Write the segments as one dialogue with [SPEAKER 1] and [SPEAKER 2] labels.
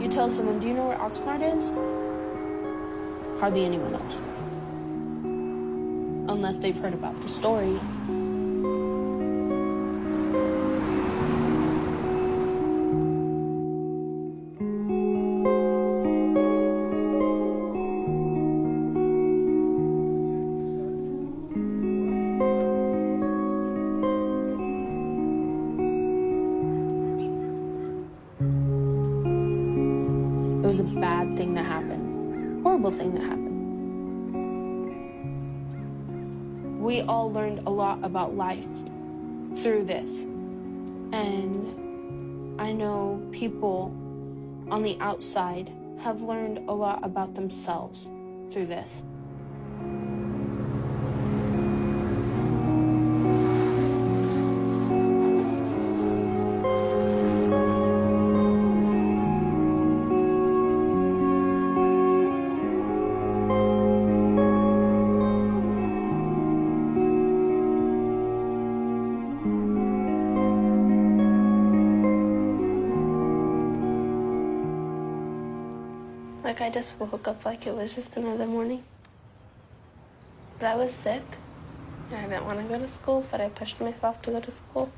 [SPEAKER 1] You tell someone, do you know where Oxnard is? Hardly anyone knows. Unless they've heard about the story. It was a bad thing that happened, horrible thing that happened. We all learned a lot about life through this. And I know people on the outside have learned a lot about themselves through this. Like, I just woke up like it was just another morning. But I was sick, and I didn't want to go to school, but I pushed myself to go to school.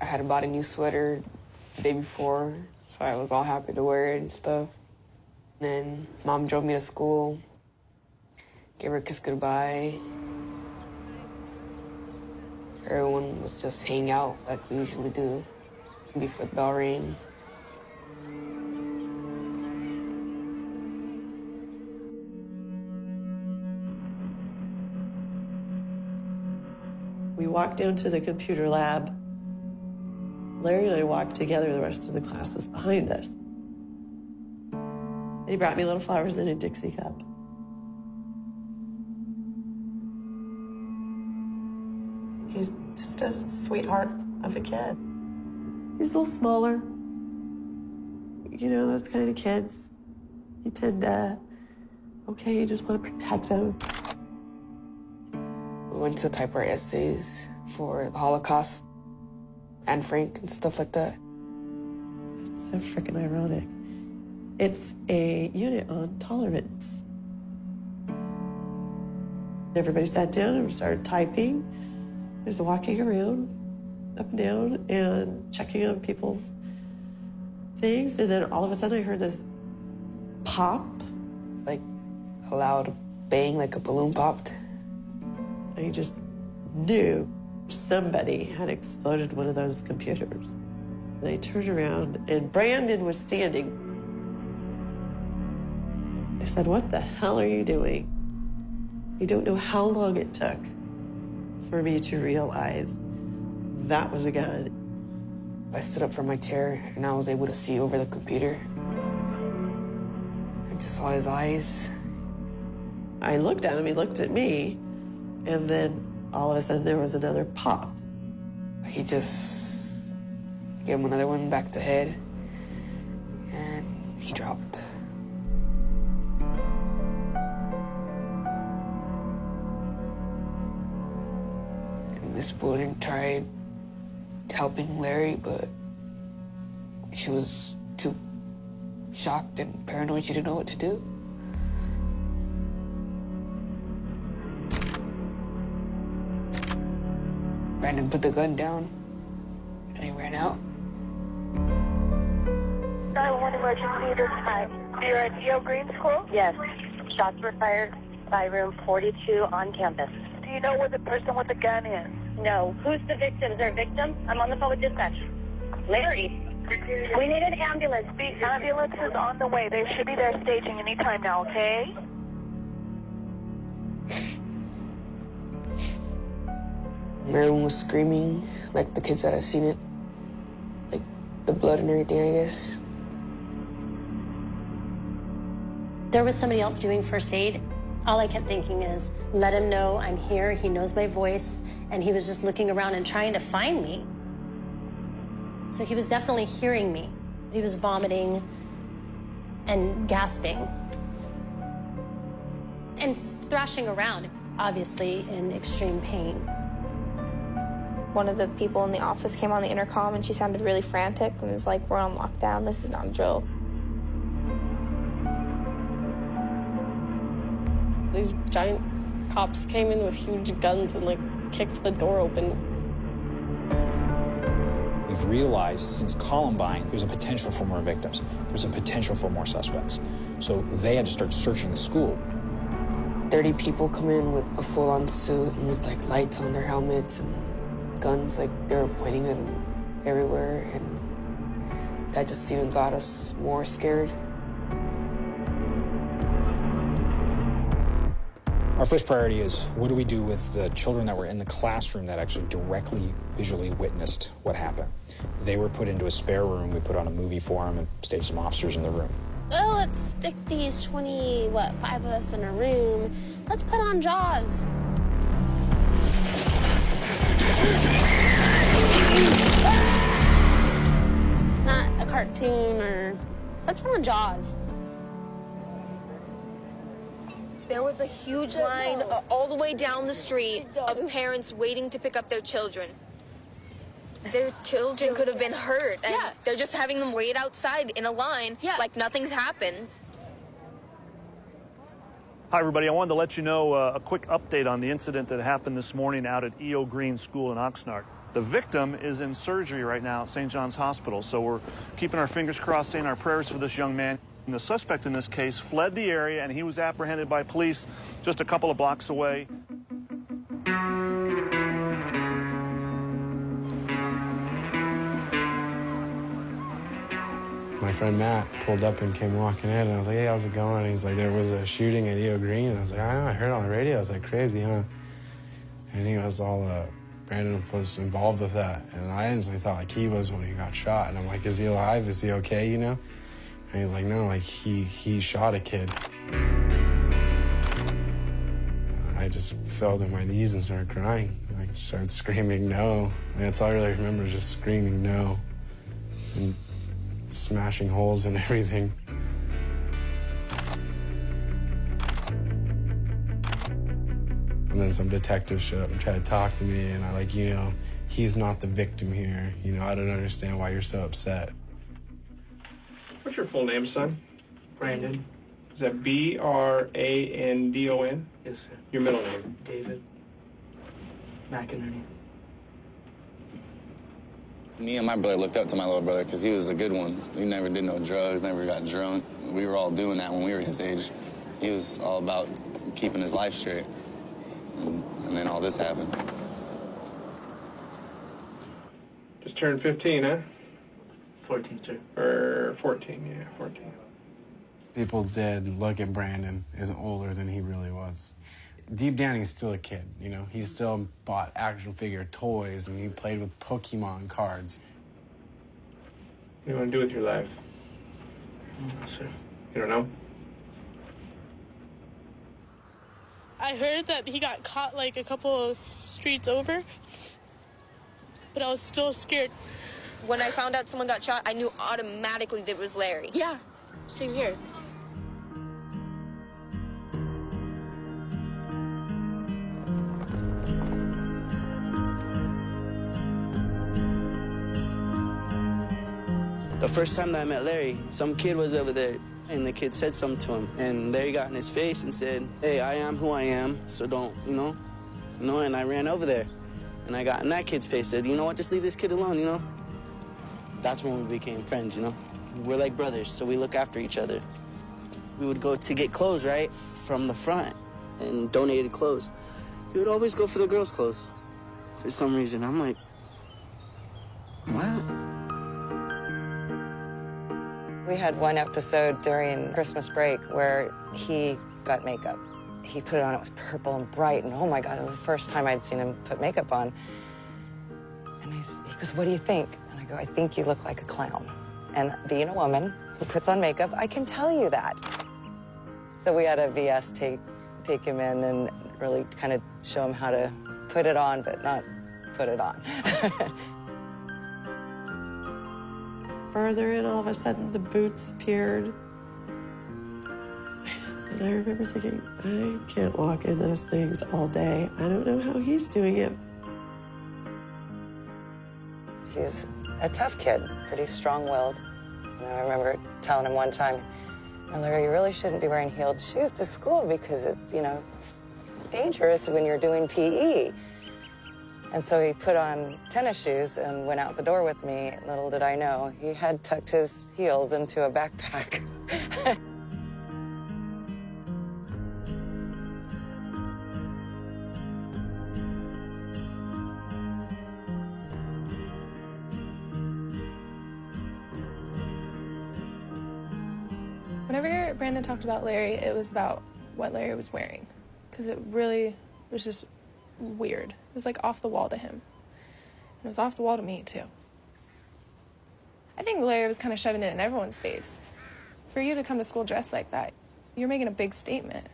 [SPEAKER 2] I had bought a new sweater the day before, so I was all happy to wear it and stuff. And then Mom drove me to school. Gave her a kiss goodbye. Everyone was just hanging out like we usually do before the bell rang.
[SPEAKER 3] We walked down to the computer lab. Larry and I walked together. The rest of the class was behind us. And he brought me little flowers in a Dixie cup. He's just a sweetheart of a kid. He's a little smaller. You know, those kind of kids, you tend to, okay, you just want to protect them.
[SPEAKER 2] We went to typewrite essays for the Holocaust, Anne Frank and stuff like that.
[SPEAKER 3] It's so freaking ironic. It's a unit on tolerance. Everybody sat down and started typing. Just walking around, up and down, and checking on people's things. And then all of a sudden I heard this pop.
[SPEAKER 2] Like a loud bang, like a balloon popped.
[SPEAKER 3] I just knew somebody had exploded one of those computers. And I turned around and Brandon was standing. I said, "What the hell are you doing?" I don't know how long it took for me to realize that was a gun.
[SPEAKER 2] I stood up from my chair and I was able to see over the computer. I just saw his eyes.
[SPEAKER 3] I looked at him, he looked at me, and then all of a sudden there was another pop.
[SPEAKER 2] He just gave him another one back to head and he dropped. Miss Bowden tried helping Larry, but she was too shocked and paranoid. She didn't know what to do. Brandon put the gun down and he ran out.
[SPEAKER 4] 911 emergency this time. You're at Yale Green School? Yes. Shots were fired by room 42 on campus. Do you know where the person with the gun is? No. Who's the victim? Is there a victim? I'm on the phone with dispatch. Larry. We need an ambulance.
[SPEAKER 5] The ambulance is on the way. They should be there staging anytime now, okay?
[SPEAKER 2] Everyone was screaming, like the kids that have seen it. Like the blood and everything, I guess.
[SPEAKER 6] There was somebody else doing first aid. All I kept thinking is, let him know I'm here, he knows my voice, and he was just looking around and trying to find me. So he was definitely hearing me. He was vomiting and gasping. and thrashing around, obviously in extreme pain.
[SPEAKER 7] One of the people in the office came on the intercom and she sounded really frantic and was like, "We're on lockdown, this is not a drill."
[SPEAKER 8] These giant cops came in with huge guns and like kicked the door open.
[SPEAKER 9] We've realized since Columbine, there's a potential for more victims. There's a potential for more suspects. So they had to start searching the school.
[SPEAKER 2] 30 people come in with a full-on suit and with like lights on their helmets and guns, like they were pointing them everywhere, and that just even got us more scared.
[SPEAKER 9] Our first priority is, what do we do with the children that were in the classroom that actually directly, visually witnessed what happened? They were put into a spare room. We put on a movie for them and staged some officers in the room.
[SPEAKER 10] Oh, let's stick these 5 of us in a room. Let's put on Jaws. Not a cartoon or... Let's put on Jaws.
[SPEAKER 11] There was a huge line all the way down the street of parents waiting to pick up their children. Their children could have been hurt, and they're just having them wait outside in a line like nothing's happened.
[SPEAKER 12] Hi, everybody. I wanted to let you know a quick update on the incident that happened this morning out at E.O. Green School in Oxnard. The victim is in surgery right now at St. John's Hospital, so we're keeping our fingers crossed, saying our prayers for this young man. And the suspect in this case fled the area, and he was apprehended by police just a couple of blocks away.
[SPEAKER 13] My friend Matt pulled up and came walking in, and I was like, "Hey, how's it going?" And he's like, "There was a shooting at E.O. Green." And I was like, "I know, I heard it on the radio." I was like, "Crazy, huh?" And he was all, Brandon was involved with that. And I instantly thought, like, he was when he got shot. And I'm like, "Is he alive? Is he okay, you know?" And he's like, "No, like, he shot a kid." I just fell to my knees and started crying. I started screaming, "No." And that's all I really remember, just screaming, "No." And smashing holes and everything. And then some detectives showed up and tried to talk to me, and I like, you know, he's not the victim here. You know, I don't understand why you're so upset.
[SPEAKER 14] What's your full name, son? Brandon. Is that B-R-A-N-D-O-N? Yes, sir. Your middle name? David McInerney.
[SPEAKER 15] Me and my brother looked up to my little brother because he was the good one. He never did no drugs, never got drunk. We were all doing that when we were his age. He was all about keeping his life straight. And then all this happened.
[SPEAKER 14] Just turned 15, huh?
[SPEAKER 16] 14, sir.
[SPEAKER 14] Or 14, yeah, 14.
[SPEAKER 13] People did look at Brandon as older than he really was. Deep down, he's still a kid, you know? He still bought action figure toys, and he played with Pokemon cards.
[SPEAKER 14] What do you want to do with your life?
[SPEAKER 16] Sir.
[SPEAKER 14] You don't know?
[SPEAKER 8] I heard that he got caught like a couple of streets over, but I was still scared.
[SPEAKER 11] When I found out someone got shot, I knew automatically that it was Larry.
[SPEAKER 8] Yeah, same here.
[SPEAKER 16] The first time that I met Larry, some kid was over there, and the kid said something to him, and Larry got in his face and said, "Hey, I am who I am, so don't, you know?" And I ran over there, and I got in that kid's face, said, "You know what, just leave this kid alone, you know?" That's when we became friends, you know? We're like brothers, so we look after each other. We would go to get clothes, right, from the front, and donated clothes. He would always go for the girls' clothes. For some reason, I'm like, what?
[SPEAKER 17] We had one episode during Christmas break where he got makeup. He put it on, it was purple and bright, and oh my God, it was the first time I'd seen him put makeup on. And he goes, "What do you think?" And I go, "I think you look like a clown." And being a woman who puts on makeup, I can tell you that. So we had a VS take him in and really kind of show him how to put it on, but not put it on.
[SPEAKER 3] Further in, all of a sudden, the boots appeared. And I remember thinking, I can't walk in those things all day. I don't know how he's doing it.
[SPEAKER 17] He's a tough kid, pretty strong-willed. I remember telling him one time, Larry, you really shouldn't be wearing heeled shoes to school because it's, it's dangerous when you're doing PE. And so he put on tennis shoes and went out the door with me. Little did I know, he had tucked his heels into a backpack.
[SPEAKER 8] Whenever Brandon talked about Larry, it was about what Larry was wearing, because it really was just weird. It was like off the wall to him. And it was off the wall to me, too. I think Larry was kind of shoving it in everyone's face. For you to come to school dressed like that, you're making a big statement.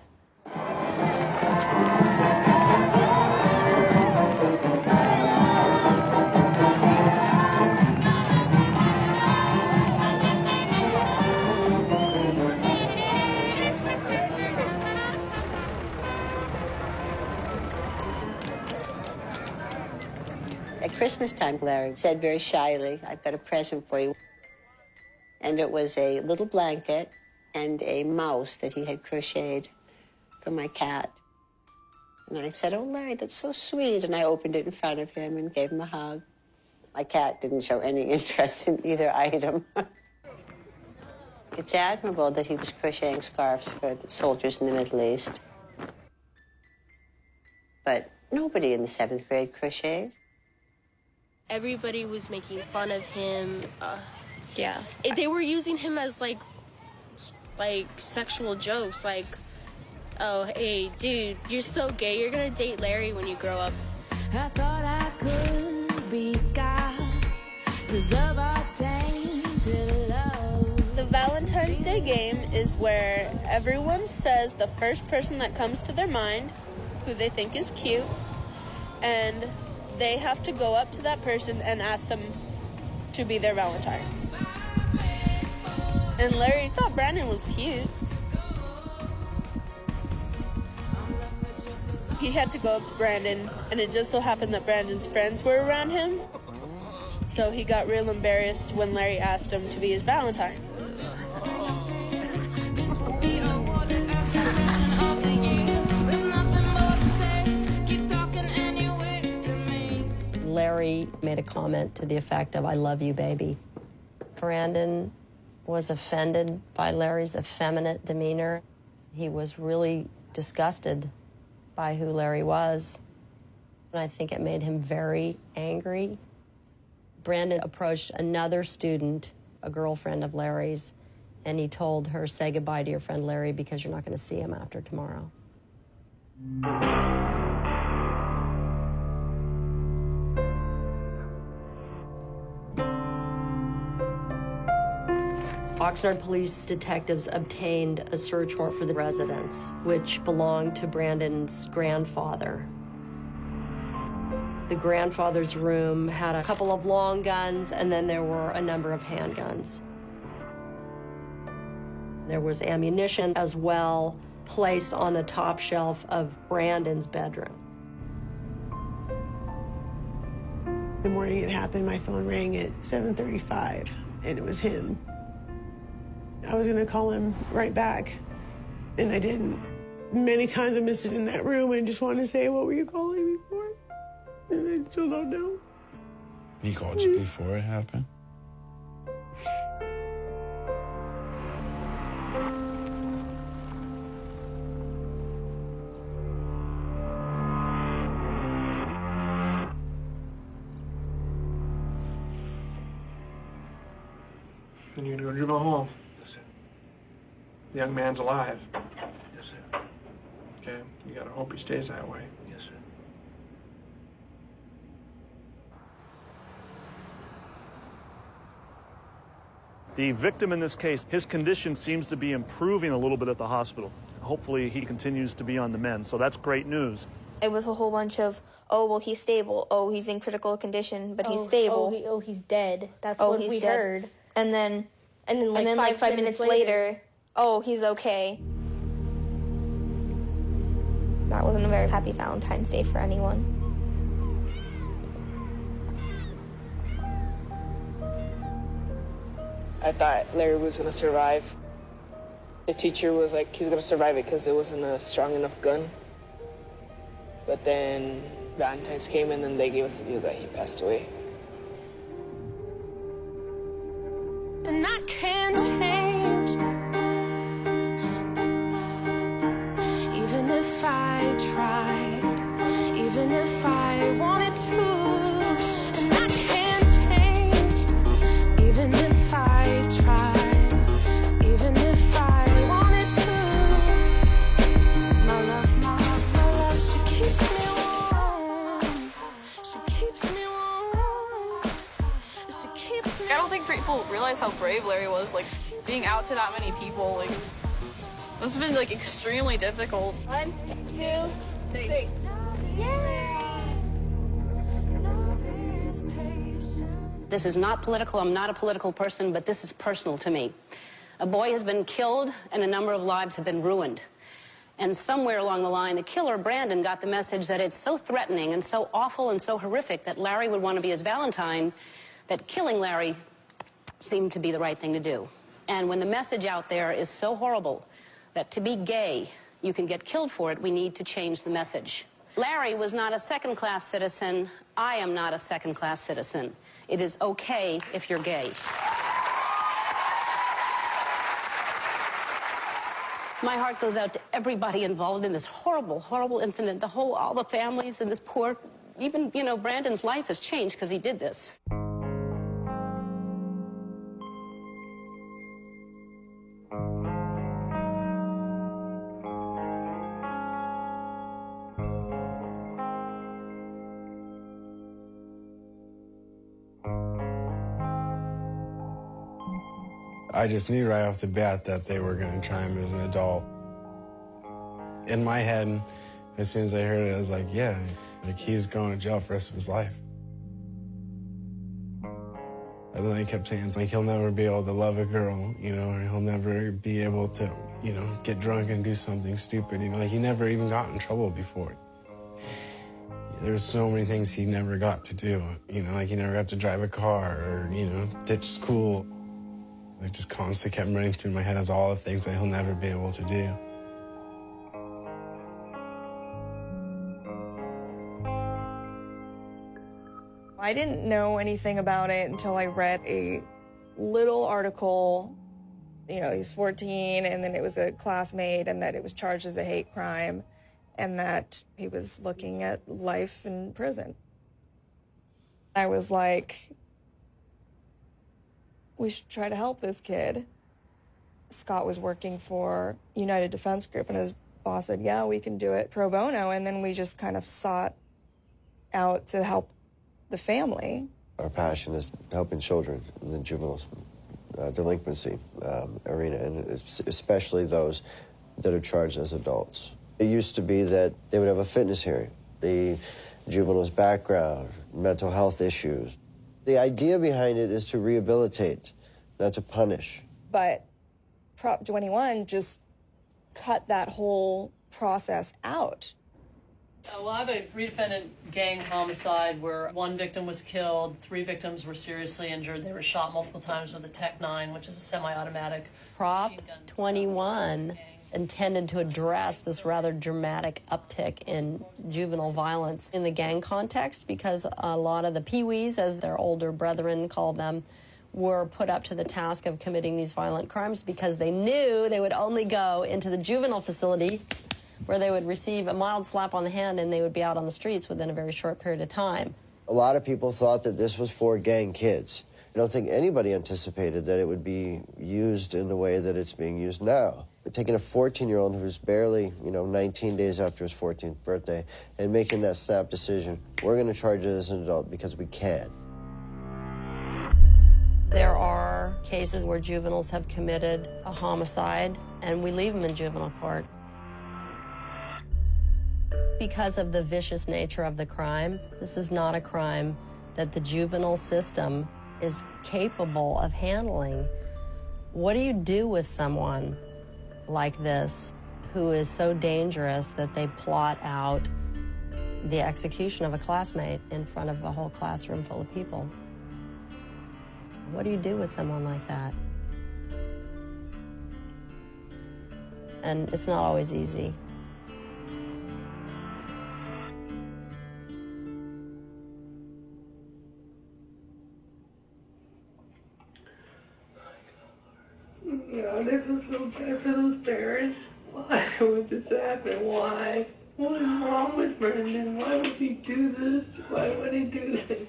[SPEAKER 18] At Christmas time, Larry said very shyly, I've got a present for you. And it was a little blanket and a mouse that he had crocheted for my cat. And I said, oh, Larry, that's so sweet. And I opened it in front of him and gave him a hug. My cat didn't show any interest in either item. It's admirable that he was crocheting scarves for the soldiers in the Middle East. But nobody in the 7th grade crochets.
[SPEAKER 1] Everybody was making fun of him. They were using him as like sexual jokes, like, oh, hey, dude, you're so gay, you're gonna date Larry when you grow up.
[SPEAKER 19] I thought I could be God, preserve our tainted love.
[SPEAKER 1] The Valentine's Day game is where everyone says the first person that comes to their mind, who they think is cute, and they have to go up to that person and ask them to be their Valentine. And Larry thought Brandon was cute. He had to go up to Brandon, and it just so happened that Brandon's friends were around him. So he got real embarrassed when Larry asked him to be his Valentine.
[SPEAKER 20] Larry made a comment to the effect of, I love you, baby. Brandon was offended by Larry's effeminate demeanor. He was really disgusted by who Larry was. And I think it made him very angry. Brandon approached another student, a girlfriend of Larry's, and he told her, say goodbye to your friend Larry because you're not going to see him after tomorrow. Oxnard police detectives obtained a search warrant for the residence, which belonged to Brandon's grandfather. The grandfather's room had a couple of long guns, and then there were a number of handguns. There was ammunition as well placed on the top shelf of Brandon's bedroom.
[SPEAKER 3] The morning it happened, my phone rang at 7:35, and it was him. I was gonna call him right back, and I didn't. Many times I missed it in that room. I just wanted to say, what were you calling me for? And I still don't know.
[SPEAKER 13] He called you before it happened?
[SPEAKER 14] And you're going home. The young man's alive.
[SPEAKER 21] Yes, sir.
[SPEAKER 14] Okay? You gotta hope he stays that way.
[SPEAKER 21] Yes, sir.
[SPEAKER 12] The victim in this case, his condition seems to be improving a little bit at the hospital. Hopefully he continues to be on the mend, so that's great news.
[SPEAKER 7] It was a whole bunch of, oh, well, he's stable. Oh, he's in critical condition, but he's stable.
[SPEAKER 1] He's dead. That's what we heard.
[SPEAKER 7] And then like 5 minutes later, oh, he's okay. That wasn't a very happy Valentine's Day for anyone.
[SPEAKER 3] I thought Larry was going to survive. The teacher was like, he's going to survive it because it wasn't a strong enough gun. But then Valentine's came in and they gave us the news that he passed away.
[SPEAKER 19] And I can't change, even if I tried, even if I wanted to. And I can't change, even if I tried, even if I wanted to. My love, my love, my love, she keeps me warm. She keeps me warm. She keeps me warm.
[SPEAKER 21] I don't think people realize how brave Larry was, like, being out to that many people. Like, this has been, like, extremely difficult.
[SPEAKER 1] 1, 2, 3.
[SPEAKER 22] This is not political. I'm not a political person, but this is personal to me. A boy has been killed, and a number of lives have been ruined. And somewhere along the line, the killer, Brandon, got the message that it's so threatening and so awful and so horrific that Larry would want to be his Valentine, that killing Larry seemed to be the right thing to do. And when the message out there is so horrible that to be gay, you can get killed for it, we need to change the message. Larry was not a second-class citizen. I am not a second-class citizen. It is okay if you're gay. My heart goes out to everybody involved in this horrible, horrible incident. All the families and this poor, even, you know, Brandon's life has changed because he did this.
[SPEAKER 13] I just knew right off the bat that they were going to try him as an adult. In my head, as soon as I heard it, I was like, yeah, like he's going to jail for the rest of his life. And then I kept saying, like, he'll never be able to love a girl, you know, or he'll never be able to, you know, get drunk and do something stupid, you know, like he never even got in trouble before. There's so many things he never got to do, you know, like he never got to drive a car or, you know, ditch school. It just constantly kept running through my head as all the things that he'll never be able to do.
[SPEAKER 8] I didn't know anything about it until I read a little article. You know, he's 14, and then it was a classmate, and that it was charged as a hate crime, and that he was looking at life in prison. I was like, we should try to help this kid. Scott was working for United Defense Group, and his boss said, yeah, we can do it pro bono, and then we just kind of sought out to help the family.
[SPEAKER 23] Our passion is helping children in the juvenile delinquency arena, and especially those that are charged as adults. It used to be that they would have a fitness hearing, the juvenile's background, mental health issues. The idea behind it is to rehabilitate, not to punish.
[SPEAKER 8] But Prop 21 just cut that whole process out.
[SPEAKER 24] Well, I have a three-defendant gang homicide where one victim was killed, 3 victims were seriously injured. They were shot multiple times with a Tech-9, which is a semi-automatic.
[SPEAKER 20] Prop 21 intended to address this rather dramatic uptick in juvenile violence in the gang context, because a lot of the peewees, as their older brethren called them, were put up to the task of committing these violent crimes because they knew they would only go into the juvenile facility where they would receive a mild slap on the hand and they would be out on the streets within a very short period of time.
[SPEAKER 23] A lot of people thought that this was for gang kids. I don't think anybody anticipated that it would be used in the way that it's being used now. But taking a 14-year-old who's barely, 19 days after his 14th birthday and making that snap decision, we're going to charge it as an adult because we can.
[SPEAKER 20] There are cases where juveniles have committed a homicide and we leave them in juvenile court. Because of the vicious nature of the crime, this is not a crime that the juvenile system is capable of handling. What do you do with someone like this who is so dangerous that they plot out the execution of a classmate in front of a whole classroom full of people. What do you do with someone like that? And it's not always easy.
[SPEAKER 3] Yeah, this is so bad for those parents. Why would this happen? Why? What is wrong with Brendan? Why would he do this? Why would he do this?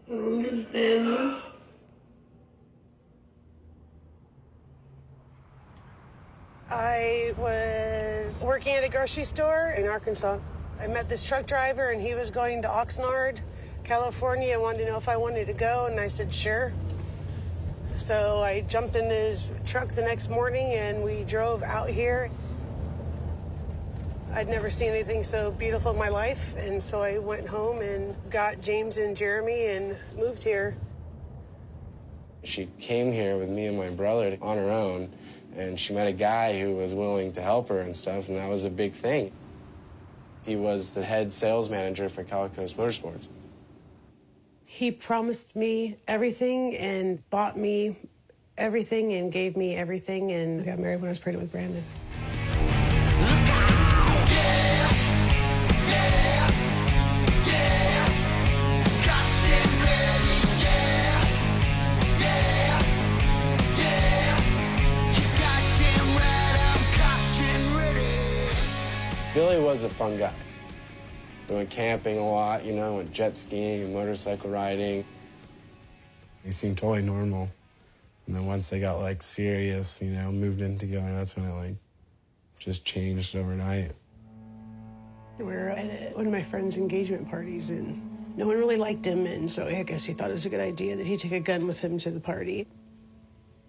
[SPEAKER 3] I don't understand this.
[SPEAKER 2] I was working at a grocery store in Arkansas. I met this truck driver, and he was going to Oxnard, California, and wanted to know if I wanted to go, and I said, sure. So I jumped in his truck the next morning, and we drove out here. I'd never seen anything so beautiful in my life, and so I went home and got James and Jeremy and moved here.
[SPEAKER 13] She came here with me and my brother on her own, and she met a guy who was willing to help her and stuff, and that was a big thing. He was the head sales manager for Calico's Motorsports.
[SPEAKER 2] He promised me everything and bought me everything and gave me everything, and got married when I was pregnant with Brandon.
[SPEAKER 13] Billy was a fun guy. We went camping a lot, you know, went jet skiing and motorcycle riding. He seemed totally normal. And then once they got, like, serious, you know, moved in together, that's when it, like, just changed overnight.
[SPEAKER 2] We were at one of my friend's engagement parties, and no one really liked him, and so I guess he thought it was a good idea that he take a gun with him to the party.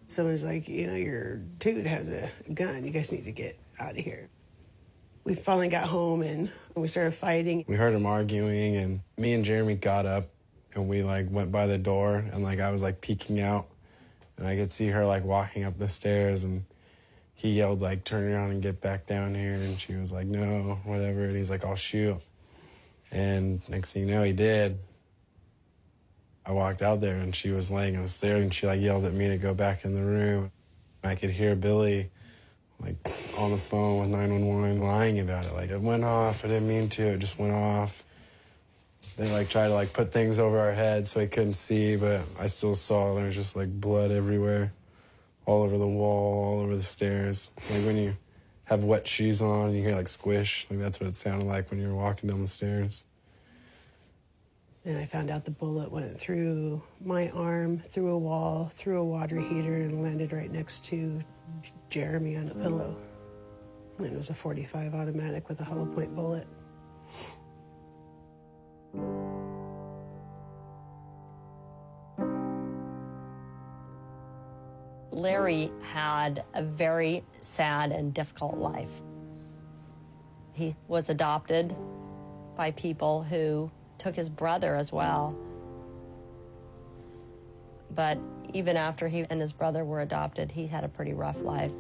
[SPEAKER 2] Someone's like, you know, your dude has a gun. You guys need to get out of here. We finally got home, and we started fighting.
[SPEAKER 13] We heard him arguing, and me and Jeremy got up, and we, like, went by the door, and, like, I was, like, peeking out, and I could see her, like, walking up the stairs, and he yelled, like, turn around and get back down here, and she was like, no, whatever, and he's like, I'll shoot. And next thing you know, he did. I walked out there, and she was laying on the stairs, and she, like, yelled at me to go back in the room. I could hear Billy, like, on the phone with 911 lying about it. Like, it went off, I didn't mean to, it just went off. They, like, tried to, like, put things over our heads so I couldn't see, but I still saw there was just, like, blood everywhere. All over the wall, all over the stairs. Like, when you have wet shoes on, you hear, like, squish. Like, that's what it sounded like when you were walking down the stairs.
[SPEAKER 2] And I found out the bullet went through my arm, through a wall, through a water heater, and landed right next to Jeremy on a pillow. And it was a .45 automatic with a hollow point bullet.
[SPEAKER 20] Larry had a very sad and difficult life. He was adopted by people who took his brother as well. But even after he and his brother were adopted, he had a pretty rough life.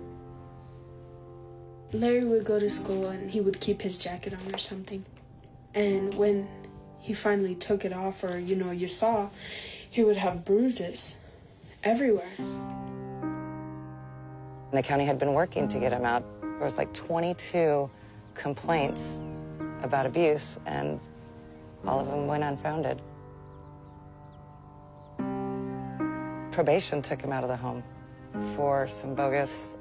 [SPEAKER 4] Larry would go to school and he would keep his jacket on or something. And when he finally took it off, or, you know, you saw, he would have bruises everywhere.
[SPEAKER 17] The county had been working to get him out. There was like 22 complaints about abuse, and all of them went unfounded. Probation took him out of the home for some bogus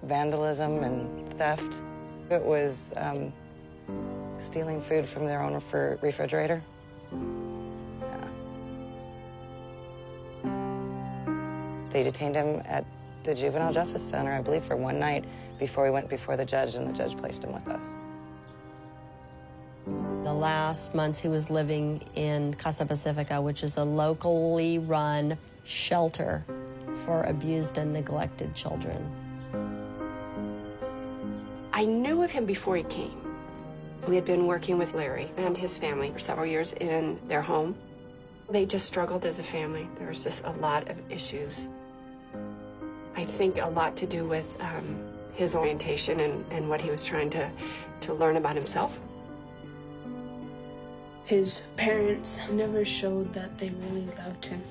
[SPEAKER 17] vandalism and theft. It was stealing food from their own refrigerator. Yeah. They detained him at the Juvenile Justice Center, I believe, for one night before he went before the judge, and the judge placed him with us.
[SPEAKER 20] The last months he was living in Casa Pacifica, which is a locally run shelter for abused and neglected children.
[SPEAKER 5] I knew of him before he came. We had been working with Larry and his family for several years in their home. They just struggled as a family. There was just a lot of issues. I think a lot to do with his orientation and what he was trying to learn about himself.
[SPEAKER 4] His parents never showed that they really loved him.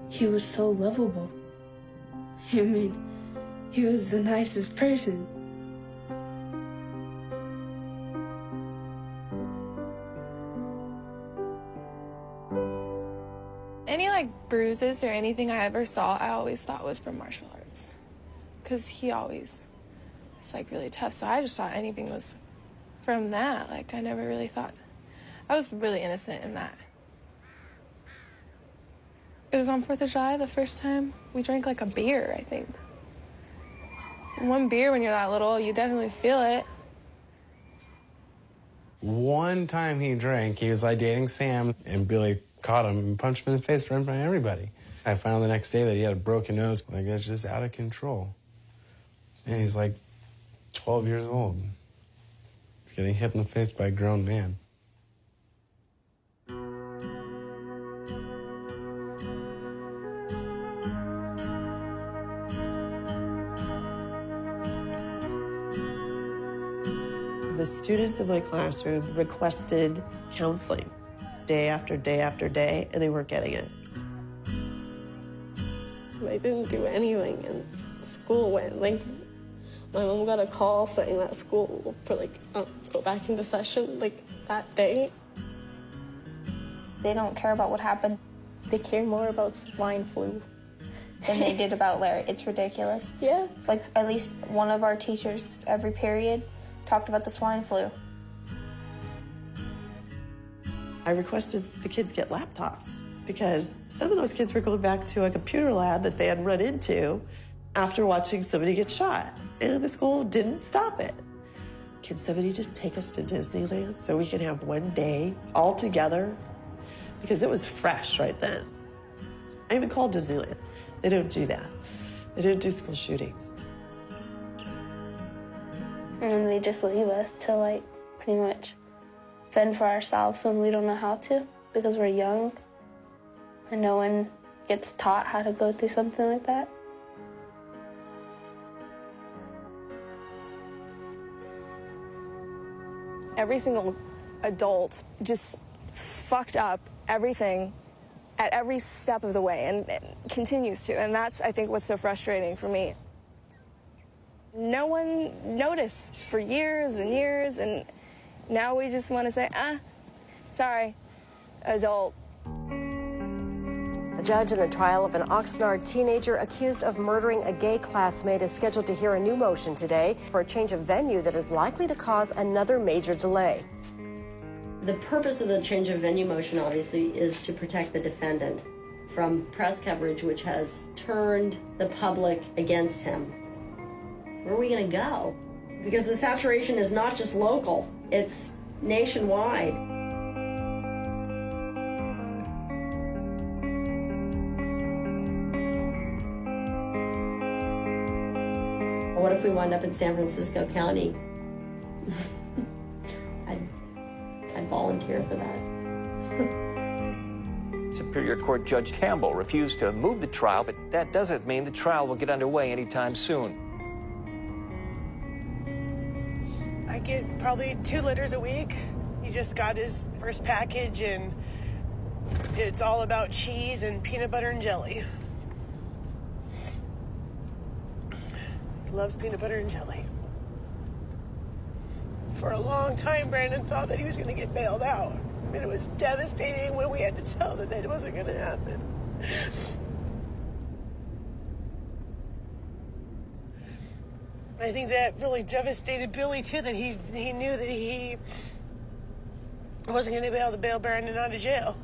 [SPEAKER 4] He was so lovable. I mean, he was the nicest person.
[SPEAKER 8] Any like bruises or anything I ever saw, I always thought was from martial arts. Because he always was like really tough. So I just thought anything was from that. Like I never really thought. I was really innocent in that. It was on 4th of July the first time we drank like a beer, I think. One beer when you're that little, you definitely feel it.
[SPEAKER 13] One time he drank, he was like dating Sam, and Billy caught him and punched him in the face right in front of everybody. I found the next day that he had a broken nose. Like, it's just out of control. And he's like 12 years old. He's getting hit in the face by a grown man.
[SPEAKER 3] The students in my classroom requested counseling day after day after day, and they weren't getting it.
[SPEAKER 6] They didn't do anything, and school went. Like, my mom got a call saying that school for go back into session that day.
[SPEAKER 7] They don't care about what happened.
[SPEAKER 6] They care more about swine flu
[SPEAKER 7] than they did about Larry. It's ridiculous.
[SPEAKER 6] Yeah.
[SPEAKER 7] Like, at least one of our teachers every period talked about the swine flu.
[SPEAKER 3] I requested the kids get laptops because some of those kids were going back to a computer lab that they had run into after watching somebody get shot, and the school didn't stop it. Can somebody just take us to Disneyland so we can have one day all together? Because it was fresh right then. I even called Disneyland. They don't do that. They don't do school shootings.
[SPEAKER 6] And then they just leave us to pretty much fend for ourselves when we don't know how to because we're young and no one gets taught how to go through something like that.
[SPEAKER 9] Every single adult just fucked up everything at every step of the way and continues to. And that's, I think, what's so frustrating for me. No one noticed for years and years, and now we just want to say, sorry, adult.
[SPEAKER 10] The judge in the trial of an Oxnard teenager accused of murdering a gay classmate is scheduled to hear a new motion today for a change of venue that is likely to cause another major delay.
[SPEAKER 20] The purpose of the change of venue motion, obviously, is to protect the defendant from press coverage which has turned the public against him. Where are we going to go? Because the saturation is not just local, it's nationwide. What if we wind up in San Francisco County? I'd volunteer for that.
[SPEAKER 15] Superior Court Judge Campbell refused to move the trial, but that doesn't mean the trial will get underway anytime soon.
[SPEAKER 2] I get probably 2 litters a week. He just got his first package, and it's all about cheese and peanut butter and jelly. He loves peanut butter and jelly. For a long time, Brandon thought that he was going to get bailed out. I mean, it was devastating when we had to tell that it wasn't going to happen. I think that really devastated Billy, too, that he knew that he wasn't going to be able to bail Brandon out of jail.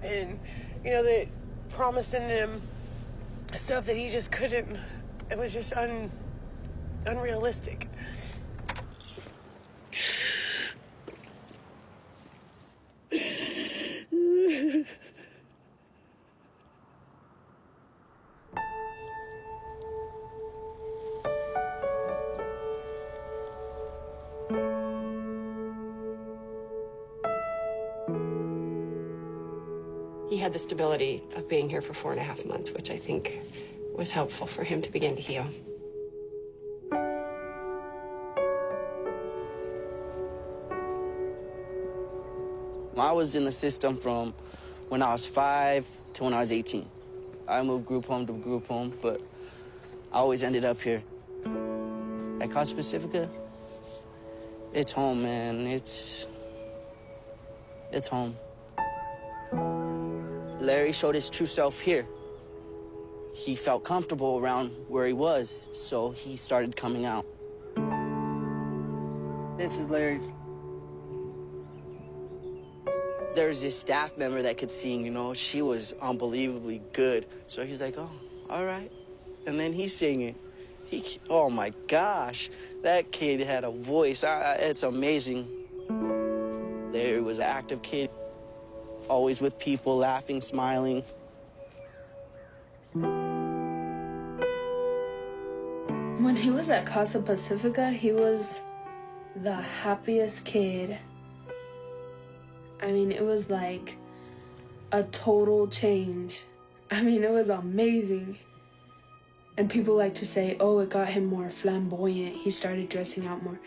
[SPEAKER 2] And, that promising him stuff that he just couldn't, it was just unrealistic.
[SPEAKER 5] He had the stability of being here for 4.5 months, which I think was helpful for him to begin to heal.
[SPEAKER 11] I was in the system from when I was 5 to when I was 18. I moved group home to group home, but I always ended up here. At Casa Pacifica, it's home, man. It's home. Larry showed his true self here. He felt comfortable around where he was, so he started coming out. This is Larry's. There's this staff member that could sing, you know. She was unbelievably good. So he's like, oh, all right. And then he's singing. Oh, my gosh. That kid had a voice. It's amazing. Larry was an active kid, always with people, laughing, smiling.
[SPEAKER 4] When he was at Casa Pacifica, he was the happiest kid. I mean, it was like a total change. I mean, it was amazing. And people like to say, oh, it got him more flamboyant. He started dressing out more.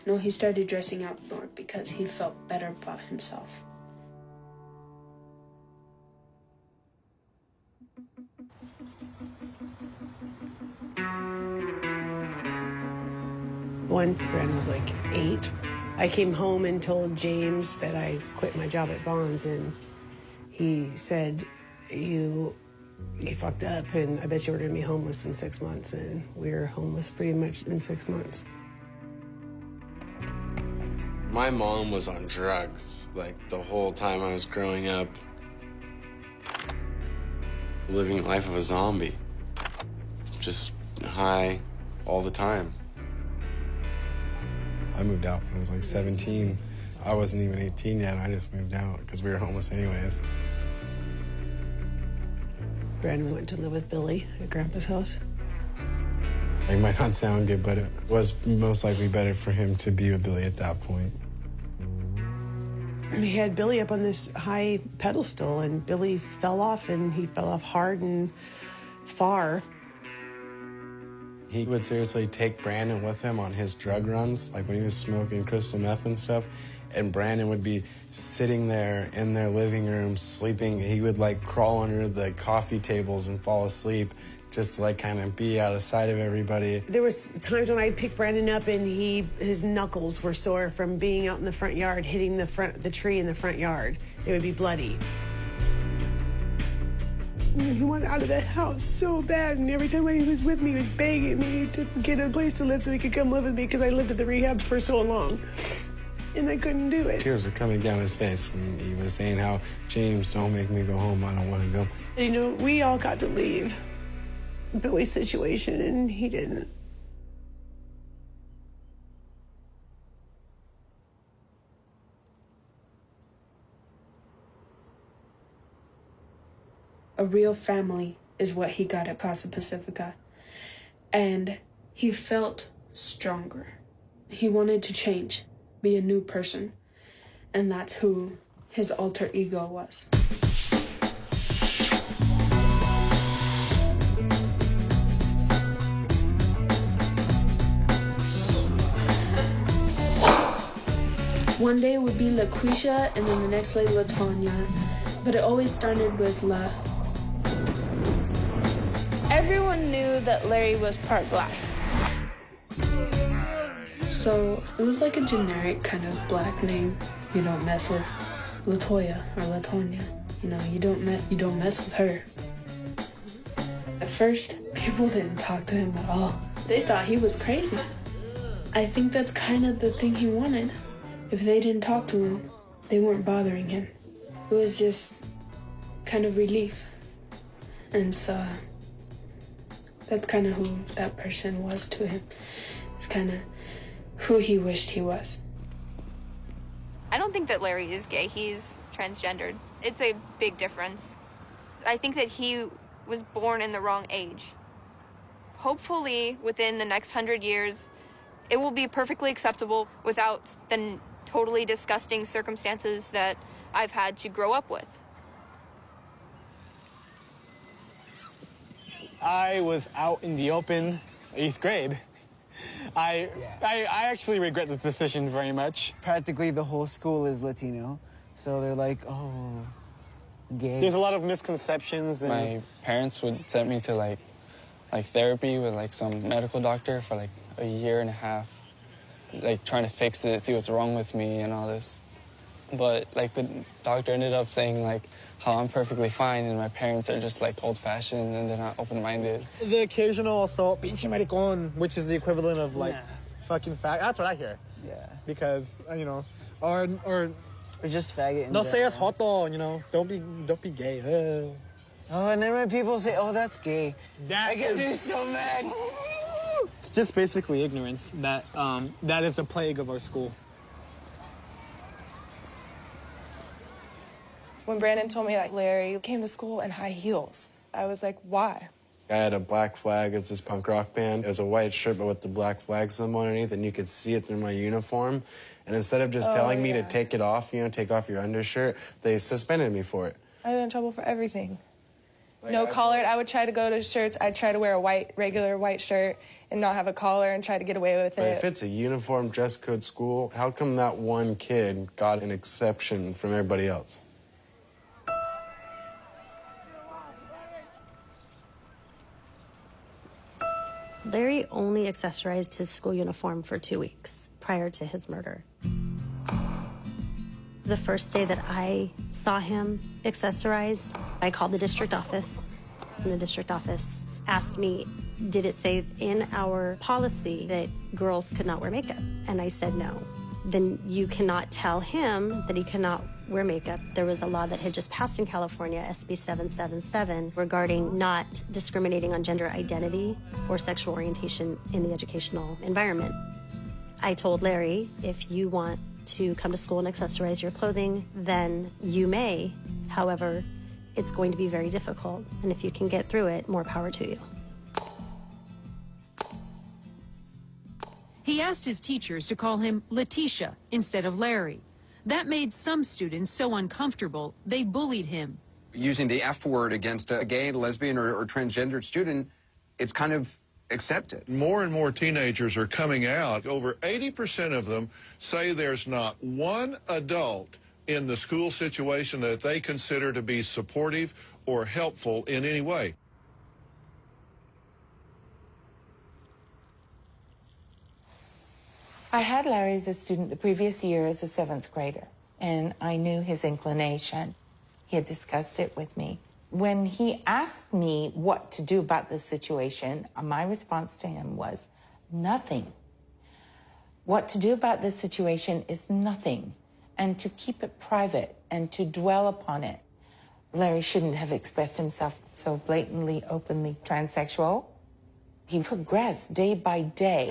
[SPEAKER 4] No, he started dressing out more because he felt better about himself.
[SPEAKER 2] When Brandon was like 8, I came home and told James that I quit my job at Vaughn's, and he said, you fucked up, and I bet you were gonna be homeless in 6 months, and we were homeless pretty much in 6 months.
[SPEAKER 13] My mom was on drugs, like, the whole time I was growing up. Living life of a zombie. Just high all the time. I moved out when I was like 17. I wasn't even 18 yet, I just moved out because we were homeless anyways.
[SPEAKER 2] Brandon went to live with Billy at Grandpa's house.
[SPEAKER 13] It might not sound good, but it was most likely better for him to be with Billy at that point.
[SPEAKER 2] He had Billy up on this high pedestal, and Billy fell off, and he fell off hard and far.
[SPEAKER 13] He would seriously take Brandon with him on his drug runs, like when he was smoking crystal meth and stuff, and Brandon would be sitting there in their living room sleeping. He would like crawl under the coffee tables and fall asleep just to like kind of be out of sight of everybody.
[SPEAKER 2] There was times when I'd pick Brandon up and his knuckles were sore from being out in the front yard, hitting the tree in the front yard. They would be bloody. He wanted out of that house so bad, and every time he was with me, he was begging me to get a place to live so he could come live with me because I lived at the rehab for so long, and I couldn't do it.
[SPEAKER 13] Tears were coming down his face when he was saying how, James, don't make me go home, I don't want to go.
[SPEAKER 2] You know, we all got to leave Billy's situation, and he didn't.
[SPEAKER 4] A real family is what he got at Casa Pacifica. And he felt stronger. He wanted to change, be a new person. And that's who his alter ego was. One day it would be LaQuisha, and then the next day LaTanya. But it always started with La. Everyone knew that Larry was part black. So it was like a generic kind of black name. You don't mess with LaToya or LaTanya. You know, you don't mess with her. At first, people didn't talk to him at all. They thought he was crazy. I think that's kind of the thing he wanted. If they didn't talk to him, they weren't bothering him. It was just kind of relief. And so that's kind of who that person was to him. It's kind of who he wished he was.
[SPEAKER 14] I don't think that Larry is gay. He's transgendered. It's a big difference. I think that he was born in the wrong age. Hopefully, within the next 100 years, it will be perfectly acceptable without the totally disgusting circumstances that I've had to grow up with.
[SPEAKER 12] I was out in the open 8th grade. I actually regret this decision very much.
[SPEAKER 16] Practically the whole school is Latino, so they're like, oh, gay.
[SPEAKER 12] There's a lot of misconceptions. And
[SPEAKER 18] my parents would send me to like therapy with like some medical doctor for like a year and a half, like trying to fix it, see what's wrong with me and all this. But like the doctor ended up saying like how I'm perfectly fine and my parents are just like old-fashioned and they're not open-minded.
[SPEAKER 12] The occasional assault, pinche maricón, which is the equivalent of like fucking fag. That's what I hear.
[SPEAKER 16] Yeah.
[SPEAKER 12] Because or
[SPEAKER 16] just faggot.
[SPEAKER 12] They'll say it's joto, Don't be gay.
[SPEAKER 16] Oh, and then when people say, "Oh, that's gay,"
[SPEAKER 12] that
[SPEAKER 16] gets me so mad.
[SPEAKER 12] It's just basically ignorance. That is the plague of our school.
[SPEAKER 8] When Brandon told me like Larry came to school in high heels, I was like, why?
[SPEAKER 13] I had a Black Flag. It's this punk rock band. It was a white shirt, but with the Black Flag symbol underneath, and you could see it through my uniform. And instead of just telling me to take it off, take off your undershirt, they suspended me for it.
[SPEAKER 8] I got in trouble for everything. No collared. I would try to go to shirts. I'd try to wear a regular white shirt and not have a collar and try to get away with
[SPEAKER 13] But
[SPEAKER 8] it.
[SPEAKER 13] if it's a uniform dress code school, how come that one kid got an exception from everybody else?
[SPEAKER 19] Larry only accessorized his school uniform for 2 weeks prior to his murder. The first day that I saw him accessorized, I called the district office, and the district office asked me, did it say in our policy that girls could not wear makeup? And I said no. Then you cannot tell him that he cannot wear makeup. There was a law that had just passed in California, SB 777, regarding not discriminating on gender identity or sexual orientation in the educational environment. I told Larry, if you want to come to school and accessorize your clothing, then you may. However, it's going to be very difficult, and if you can get through it, more power to you.
[SPEAKER 25] He asked his teachers to call him Letitia instead of Larry. That made some students so uncomfortable, they bullied him.
[SPEAKER 26] Using the F word against a gay, lesbian, or transgendered student, it's kind of accepted.
[SPEAKER 27] More and more teenagers are coming out. Over 80% of them say there's not one adult in the school situation that they consider to be supportive or helpful in any way.
[SPEAKER 28] I had Larry as a student the previous year as a 7th grader, and I knew his inclination. He had discussed it with me. When he asked me what to do about this situation, my response to him was nothing. What to do about this situation is nothing, and to keep it private and to dwell upon it. Larry shouldn't have expressed himself so blatantly, openly transsexual. He progressed day by day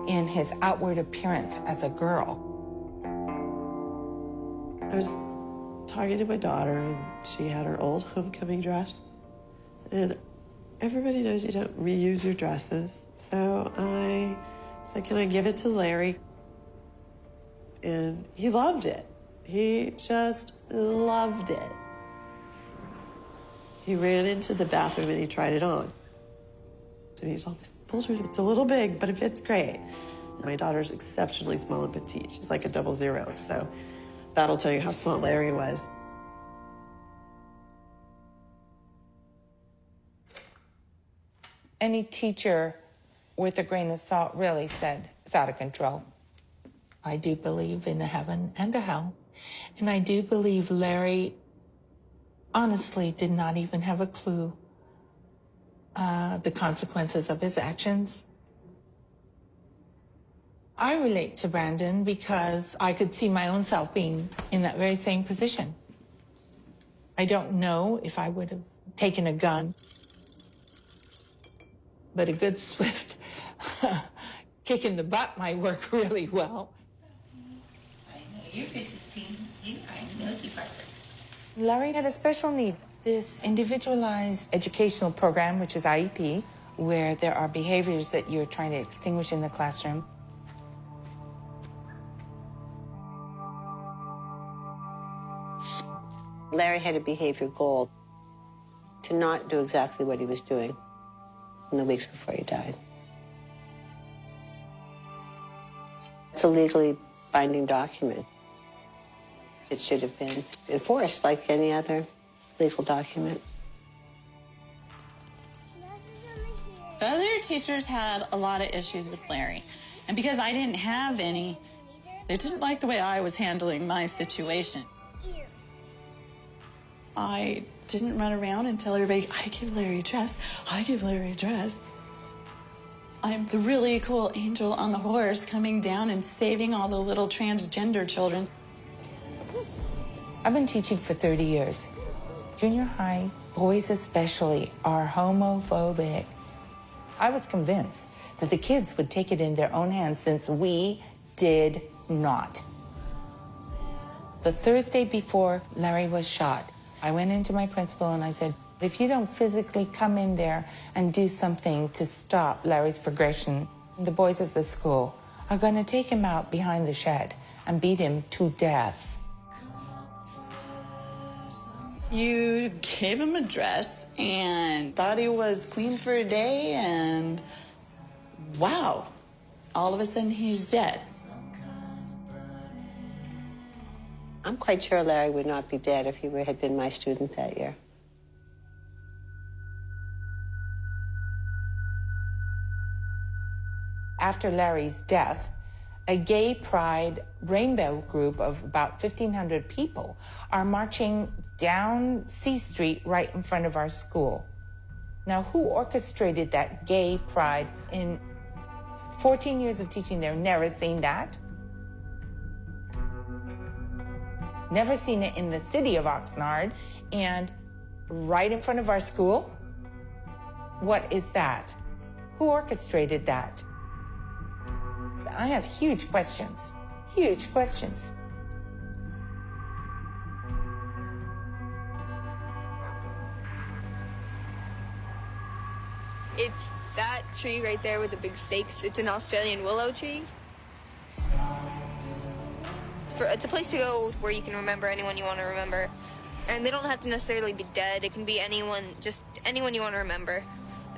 [SPEAKER 28] in his outward appearance as a girl.
[SPEAKER 3] I was talking to my daughter, and she had her old homecoming dress. And everybody knows you don't reuse your dresses. So I said, can I give it to Larry? And he loved it. He just loved it. He ran into the bathroom and he tried it on. And he's always bullshit. It's a little big, but it fits great. My daughter's exceptionally small and petite. She's like a 00, so that'll tell you how small Larry was.
[SPEAKER 28] Any teacher with a grain of salt really said, it's out of control. I do believe in a heaven and a hell. And I do believe Larry honestly did not even have a clue the consequences of his actions. I relate to Brandon because I could see my own self being in that very same position. I don't know if I would have taken a gun, but a good swift kick in the butt might work really well.
[SPEAKER 29] I know you're visiting. You are nosy part.
[SPEAKER 28] Larry had a special need. This individualized educational program, which is IEP, where there are behaviors that you're trying to extinguish in the classroom.
[SPEAKER 30] Larry had a behavior goal to not do exactly what he was doing.
[SPEAKER 1] in the weeks before he died. It's a legally binding document. It should have been enforced like any other legal document.
[SPEAKER 6] The other teachers had a lot of issues with Larry. And because I didn't have any, they didn't like the way I was handling my situation. I didn't run around and tell everybody, I give Larry a dress, I give Larry a dress. I'm the really cool angel on the horse coming down and saving all the little transgender children.
[SPEAKER 28] I've been teaching for 30 years. Junior high, boys especially, are homophobic. I was convinced that the kids would take it in their own hands since we did not. The Thursday before Larry was shot, I went into my principal and I said, if you don't physically come in there and do something to stop Larry's progression, the boys of the school are going to take him out behind the shed and beat him to death.
[SPEAKER 6] You gave him a dress and thought he was queen for a day, and wow, all of a sudden he's dead.
[SPEAKER 1] I'm quite sure Larry would not be dead if he had been my student that year.
[SPEAKER 28] After Larry's death, a gay pride rainbow group of about 1,500 people are marching down C Street right in front of our school. Now, who orchestrated that gay pride? In 14 years of teaching there, never seen that. Never seen it in the city of Oxnard, and right in front of our school? What is that? Who orchestrated that? I have huge questions, huge questions.
[SPEAKER 14] It's that tree right there with the big stakes. It's an Australian willow tree. It's a place to go where you can remember anyone you want to remember. And they don't have to necessarily be dead. It can be anyone, just anyone you want to remember.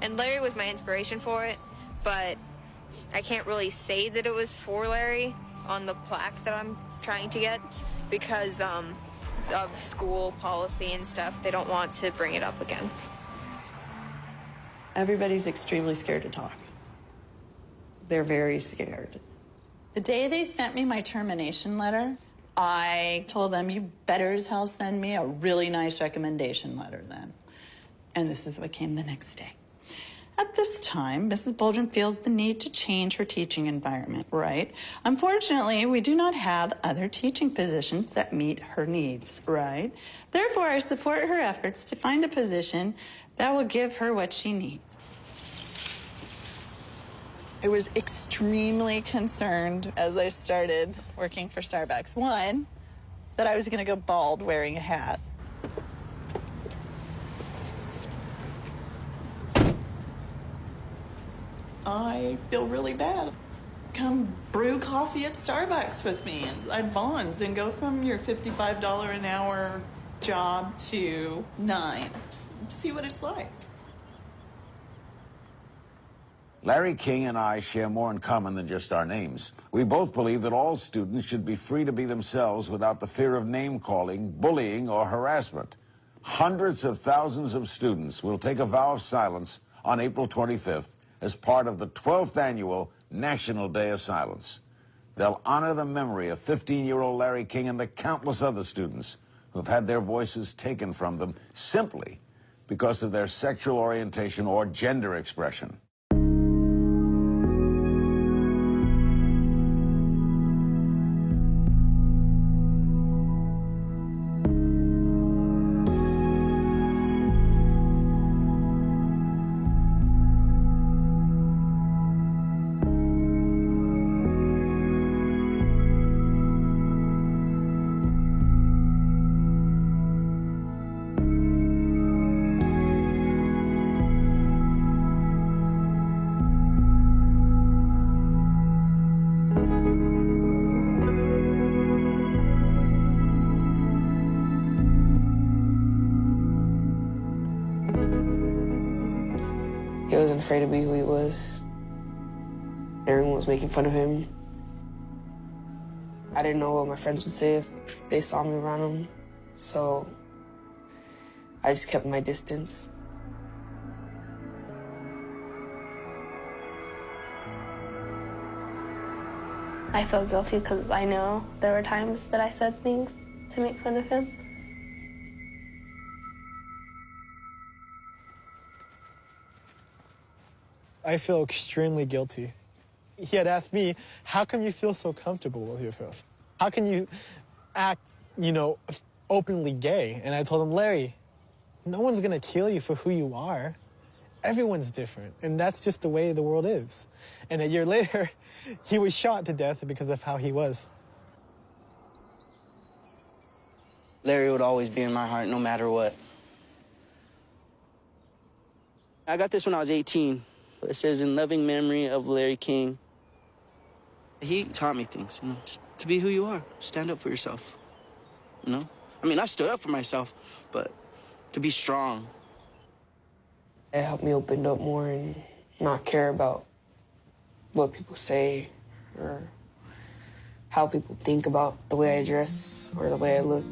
[SPEAKER 14] And Larry was my inspiration for it, but I can't really say that it was for Larry on the plaque that I'm trying to get because of school policy and stuff. They don't want to bring it up again.
[SPEAKER 6] Everybody's extremely scared to talk. They're very scared. The day they sent me my termination letter, I told them, you better as hell send me a really nice recommendation letter then. And this is what came the next day. At this time, Mrs. Boldrin feels the need to change her teaching environment, right? Unfortunately, we do not have other teaching positions that meet her needs, right? Therefore, I support her efforts to find a position that will give her what she needs. I was extremely concerned as I started working for Starbucks. One, that I was going to go bald wearing a hat. I feel really bad. Come brew coffee at Starbucks with me inside Bonds and go from your $55 an hour job to $9. See what it's like.
[SPEAKER 7] Larry King and I share more in common than just our names. We both believe that all students should be free to be themselves without the fear of name-calling, bullying, or harassment. Hundreds of thousands of students will take a vow of silence on April 25th as part of the 12th annual National Day of Silence. They'll honor the memory of 15-year-old Larry King and the countless other students who've had their voices taken from them simply because of their sexual orientation or gender expression.
[SPEAKER 9] wasn't afraid to be who he was. Everyone was making fun of him. I didn't know what my friends would say if they saw me around him, so I just kept my distance.
[SPEAKER 8] I feel guilty because I know there were times that I said things to make fun of him.
[SPEAKER 12] I feel extremely guilty. He had asked me, how come you feel so comfortable with him? How can you act, you know, openly gay? And I told him, Larry, no one's gonna kill you for who you are. Everyone's different, and that's just the way the world is. And a year later, he was shot to death because of how he was.
[SPEAKER 11] Larry would always be in my heart no matter what. I got this when I was 18. It says, in loving memory of Larry King. He taught me things, you know, to be who you are. Stand up for yourself, you know? I mean, I stood up for myself, but to be strong.
[SPEAKER 9] It helped me open up more and not care about what people say or how people think about the way I dress or the way I look.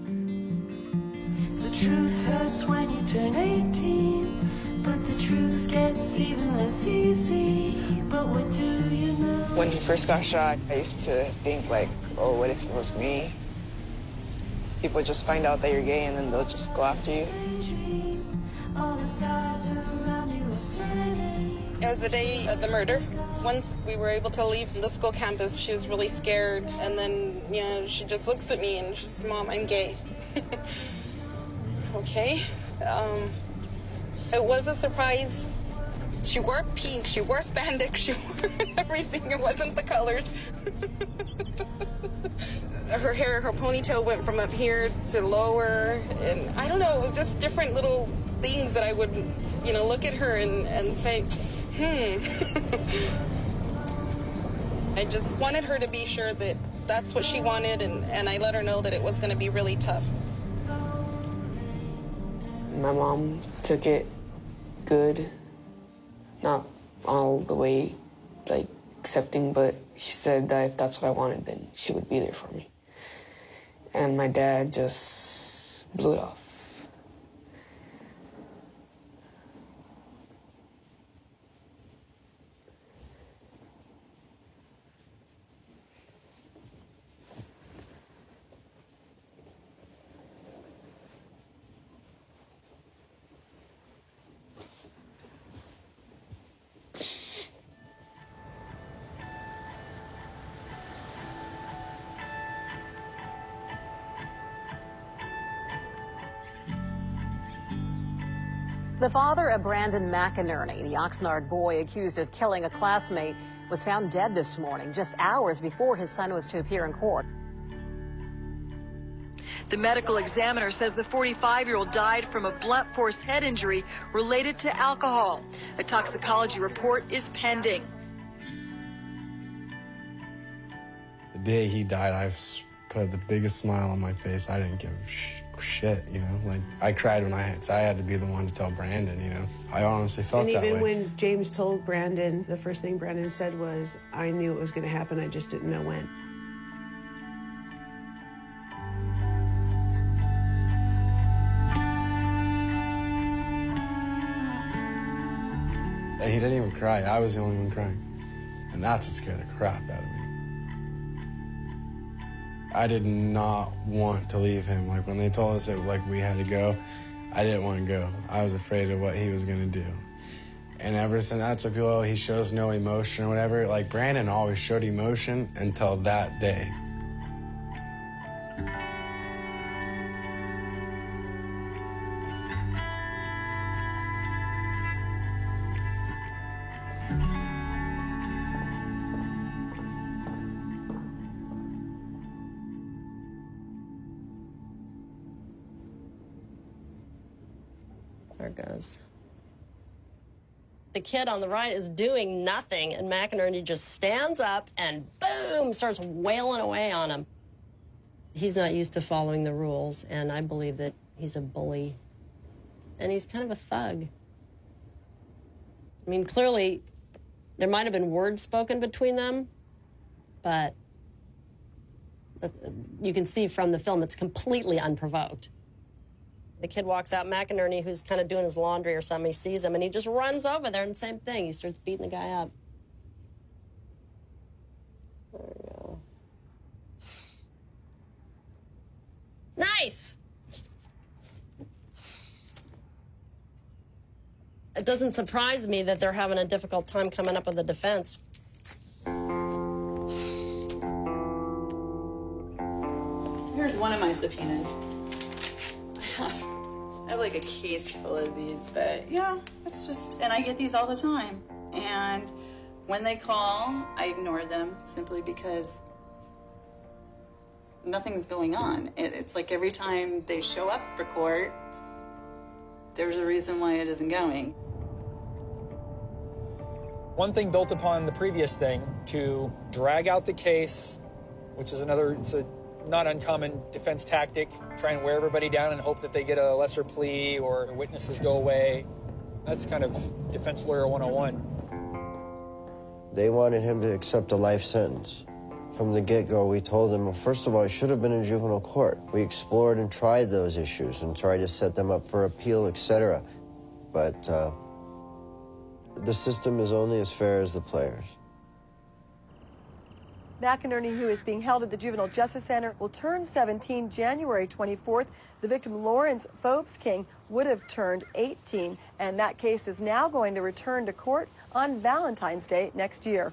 [SPEAKER 10] The truth hurts when you turn 18, but the truth gets even less easy. But what do you know?
[SPEAKER 9] When he first got shot, I used to think like, oh, what if it was me? People just find out that you're gay and then they'll just go after you.
[SPEAKER 10] All the stars around you are setting.
[SPEAKER 15] It was the day of the murder. Once we were able to leave the school campus, she was really scared. And then, you know, she just looks at me and she says, Mom, I'm gay. Okay. It was a surprise. She wore pink, she wore spandex, she wore everything. It wasn't the colors. Her hair, her ponytail went from up here to lower. And I don't know, it was just different little things that I would, you know, look at her and say, I just wanted her to be sure that that's what she wanted, and I let her know that it was going to be really tough.
[SPEAKER 9] My mom took it good, not all the way, like, accepting, but she said that if that's what I wanted, then she would be there for me. And my dad just blew it off.
[SPEAKER 17] The father of Brandon McInerney, the Oxnard boy accused of killing a classmate, was found dead this morning, just hours before his son was to appear in court.
[SPEAKER 20] The medical examiner says the 45-year-old died from a blunt force head injury related to alcohol. A toxicology report is pending.
[SPEAKER 13] The day he died, I've put the biggest smile on my face. I didn't give shit, you know? Like, I cried when I had to be the one to tell Brandon, you know? I honestly felt that way.
[SPEAKER 2] And even when James told Brandon, the first thing Brandon said was, I knew it was going to happen, I just didn't know when.
[SPEAKER 13] And he didn't even cry. I was the only one crying. And that's what scared the crap out of me. I did not want to leave him. Like, when they told us that, like, we had to go, I didn't want to go. I was afraid of what he was going to do. And ever since that's what people, he shows no emotion or whatever. Like, Brandon always showed emotion until that day.
[SPEAKER 21] There it goes. The kid on the right is doing nothing, and McInerney just stands up and boom, starts wailing away on him. He's not used to following the rules, and I believe that he's a bully, and he's kind of a thug. I mean, clearly, there might have been words spoken between them, but you can see from the film it's completely unprovoked. The kid walks out, McInerney, who's kind of doing his laundry or something, he sees him, and he just runs over there, and the same thing. He starts beating the guy up. There we go. Nice! It doesn't surprise me that they're having a difficult time coming up with a defense.
[SPEAKER 6] Here's one of my subpoenas. I have like a case full of these, but yeah, it's just, and I get these all the time. And when they call, I ignore them simply because nothing's going on. It's like every time they show up for court, there's a reason why it isn't going.
[SPEAKER 4] One thing built upon the previous thing to drag out the case, which is it's a not uncommon defense tactic, try and wear everybody down and hope that they get a lesser plea or witnesses go away. That's kind of defense lawyer 101.
[SPEAKER 5] They wanted him to accept a life sentence. From the get-go, we told him, well, first of all, he should have been in juvenile court. We explored and tried those issues and tried to set them up for appeal, etc. But the system is only as fair as the players.
[SPEAKER 16] McInerney, who is being held at the Juvenile Justice Center, will turn 17 January 24th. The victim, Lawrence Phobes King, would have turned 18, and that case is now going to return to court on Valentine's Day next year.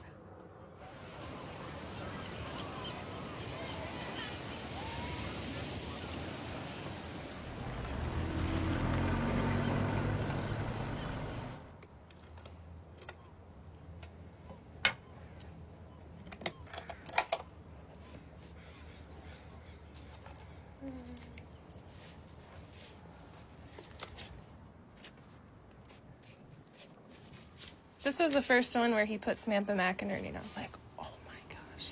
[SPEAKER 8] This was the first one where he put Samantha McInerney, and I was like, oh my gosh.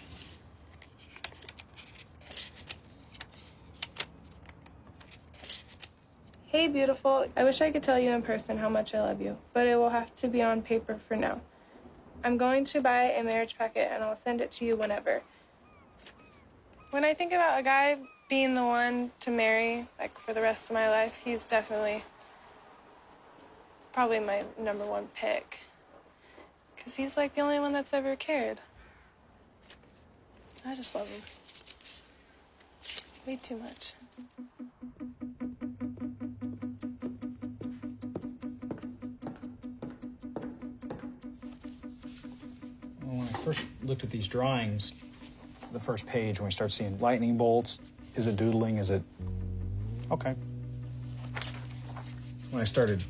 [SPEAKER 8] Hey, beautiful. I wish I could tell you in person how much I love you, but it will have to be on paper for now. I'm going to buy a marriage packet, and I'll send it to you whenever. When I think about a guy being the one to marry, like, for the rest of my life, he's definitely probably my #1 pick. Because he's like the only one that's ever cared. I just love him. Way too much.
[SPEAKER 4] When I first looked at these drawings, the first page, when we start seeing lightning bolts, is it doodling? Is it... Okay. When I started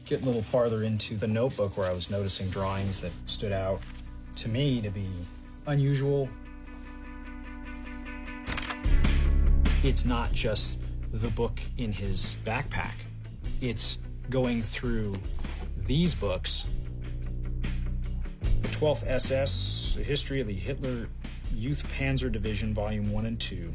[SPEAKER 4] getting a little farther into the notebook where I was noticing drawings that stood out to me to be unusual. It's not just the book in his backpack. It's going through these books. The 12th SS, A History of the Hitler Youth Panzer Division, Volume 1 and 2.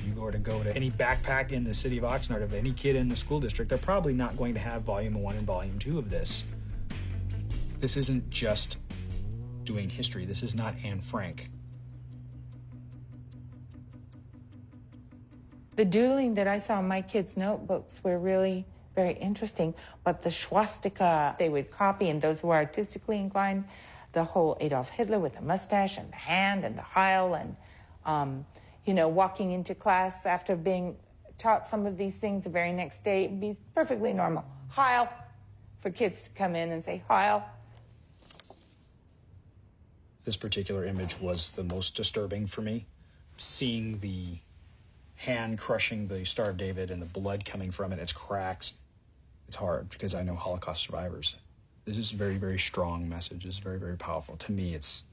[SPEAKER 4] You go to any backpack in the city of Oxnard of any kid in the school district, they're probably not going to have Volume 1 and Volume 2 of this. This isn't just doing history. This is not Anne Frank.
[SPEAKER 28] The doodling that I saw in my kids' notebooks were really very interesting, but the swastika they would copy, and those who are artistically inclined, the whole Adolf Hitler with the mustache and the hand and the Heil, and you know, walking into class after being taught some of these things the very next day, it'd be perfectly normal. Heil, for kids to come in and say Heil.
[SPEAKER 4] This particular image was the most disturbing for me. Seeing the hand crushing the Star of David and the blood coming from it, its cracks. It's hard because I know Holocaust survivors. This is a very, very strong message. It's very, very powerful. To me, this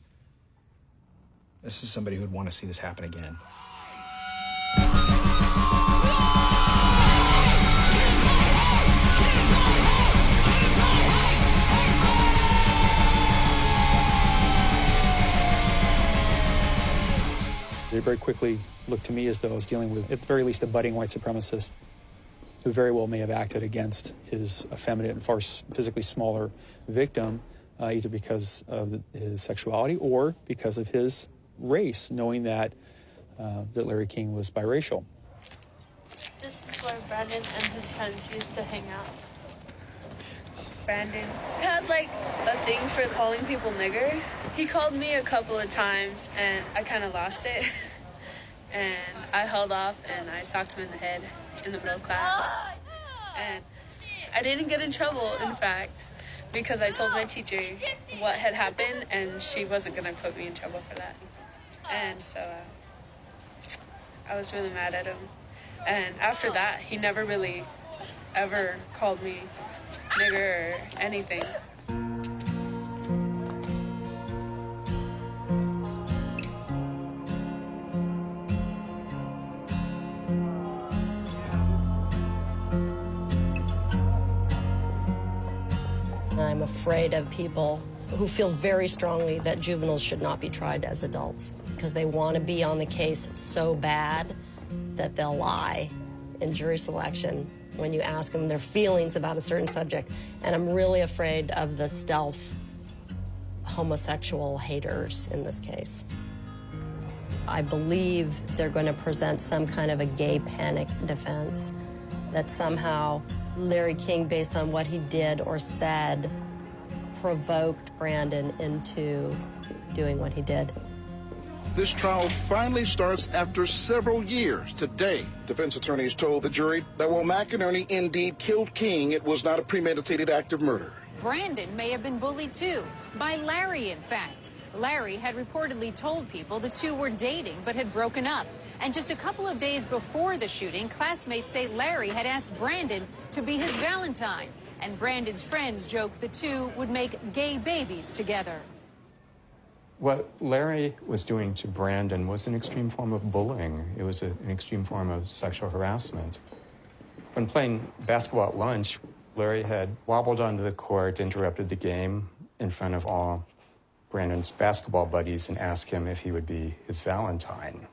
[SPEAKER 4] is somebody who would want to see this happen again. It very quickly looked to me as though I was dealing with, at the very least, a budding white supremacist.
[SPEAKER 3] who very well may have acted against his effeminate and far physically smaller victim, either because of his sexuality or because of his race, knowing that Larry King was biracial.
[SPEAKER 18] This is where Brandon and his friends used to hang out. Brandon had like a thing for calling people nigger. He called me a couple of times and I kind of lost it. And I held off and I socked him in the head in the middle of class. And I didn't get in trouble, in fact, because I told my teacher what had happened and she wasn't going to put me in trouble for that. And so I was really mad at him. And after that, he never really ever called me nigger or anything.
[SPEAKER 21] I'm afraid of people who feel very strongly that juveniles should not be tried as adults because they want to be on the case so bad that they'll lie in jury selection when you ask them their feelings about a certain subject. And I'm really afraid of the stealth homosexual haters in this case. I believe they're going to present some kind of a gay panic defense, that somehow Larry King, based on what he did or said, provoked Brandon into doing what he did.
[SPEAKER 19] This trial finally starts after several years. Today, defense attorneys told the jury that while McInerney indeed killed King, it was not a premeditated act of murder.
[SPEAKER 22] Brandon may have been bullied too, by Larry, in fact. Larry had reportedly told people the two were dating but had broken up. And just a couple of days before the shooting, classmates say Larry had asked Brandon to be his Valentine. And Brandon's friends joked the two would make gay babies together.
[SPEAKER 23] What Larry was doing to Brandon was an extreme form of bullying. It was an extreme form of sexual harassment. When playing basketball at lunch, Larry had wobbled onto the court, interrupted the game in front of all Brandon's basketball buddies and asked him if he would be his Valentine.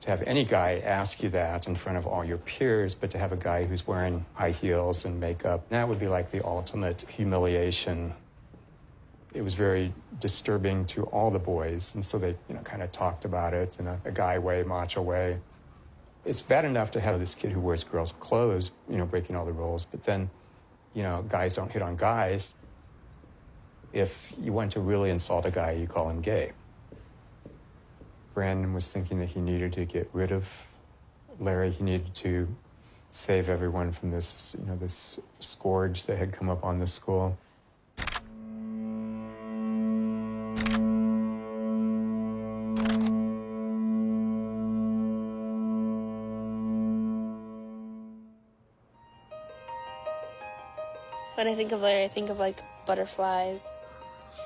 [SPEAKER 23] To have any guy ask you that in front of all your peers, but to have a guy who's wearing high heels and makeup, that would be like the ultimate humiliation. It was very disturbing to all the boys, and so they, kind of talked about it in a guy way, macho way. It's bad enough to have this kid who wears girls' clothes, breaking all the rules, but then, guys don't hit on guys. If you want to really insult a guy, you call him gay. Brandon was thinking that he needed to get rid of Larry. He needed to save everyone from this, this scourge that had come up on the school.
[SPEAKER 18] When I think of Larry, I think of like butterflies.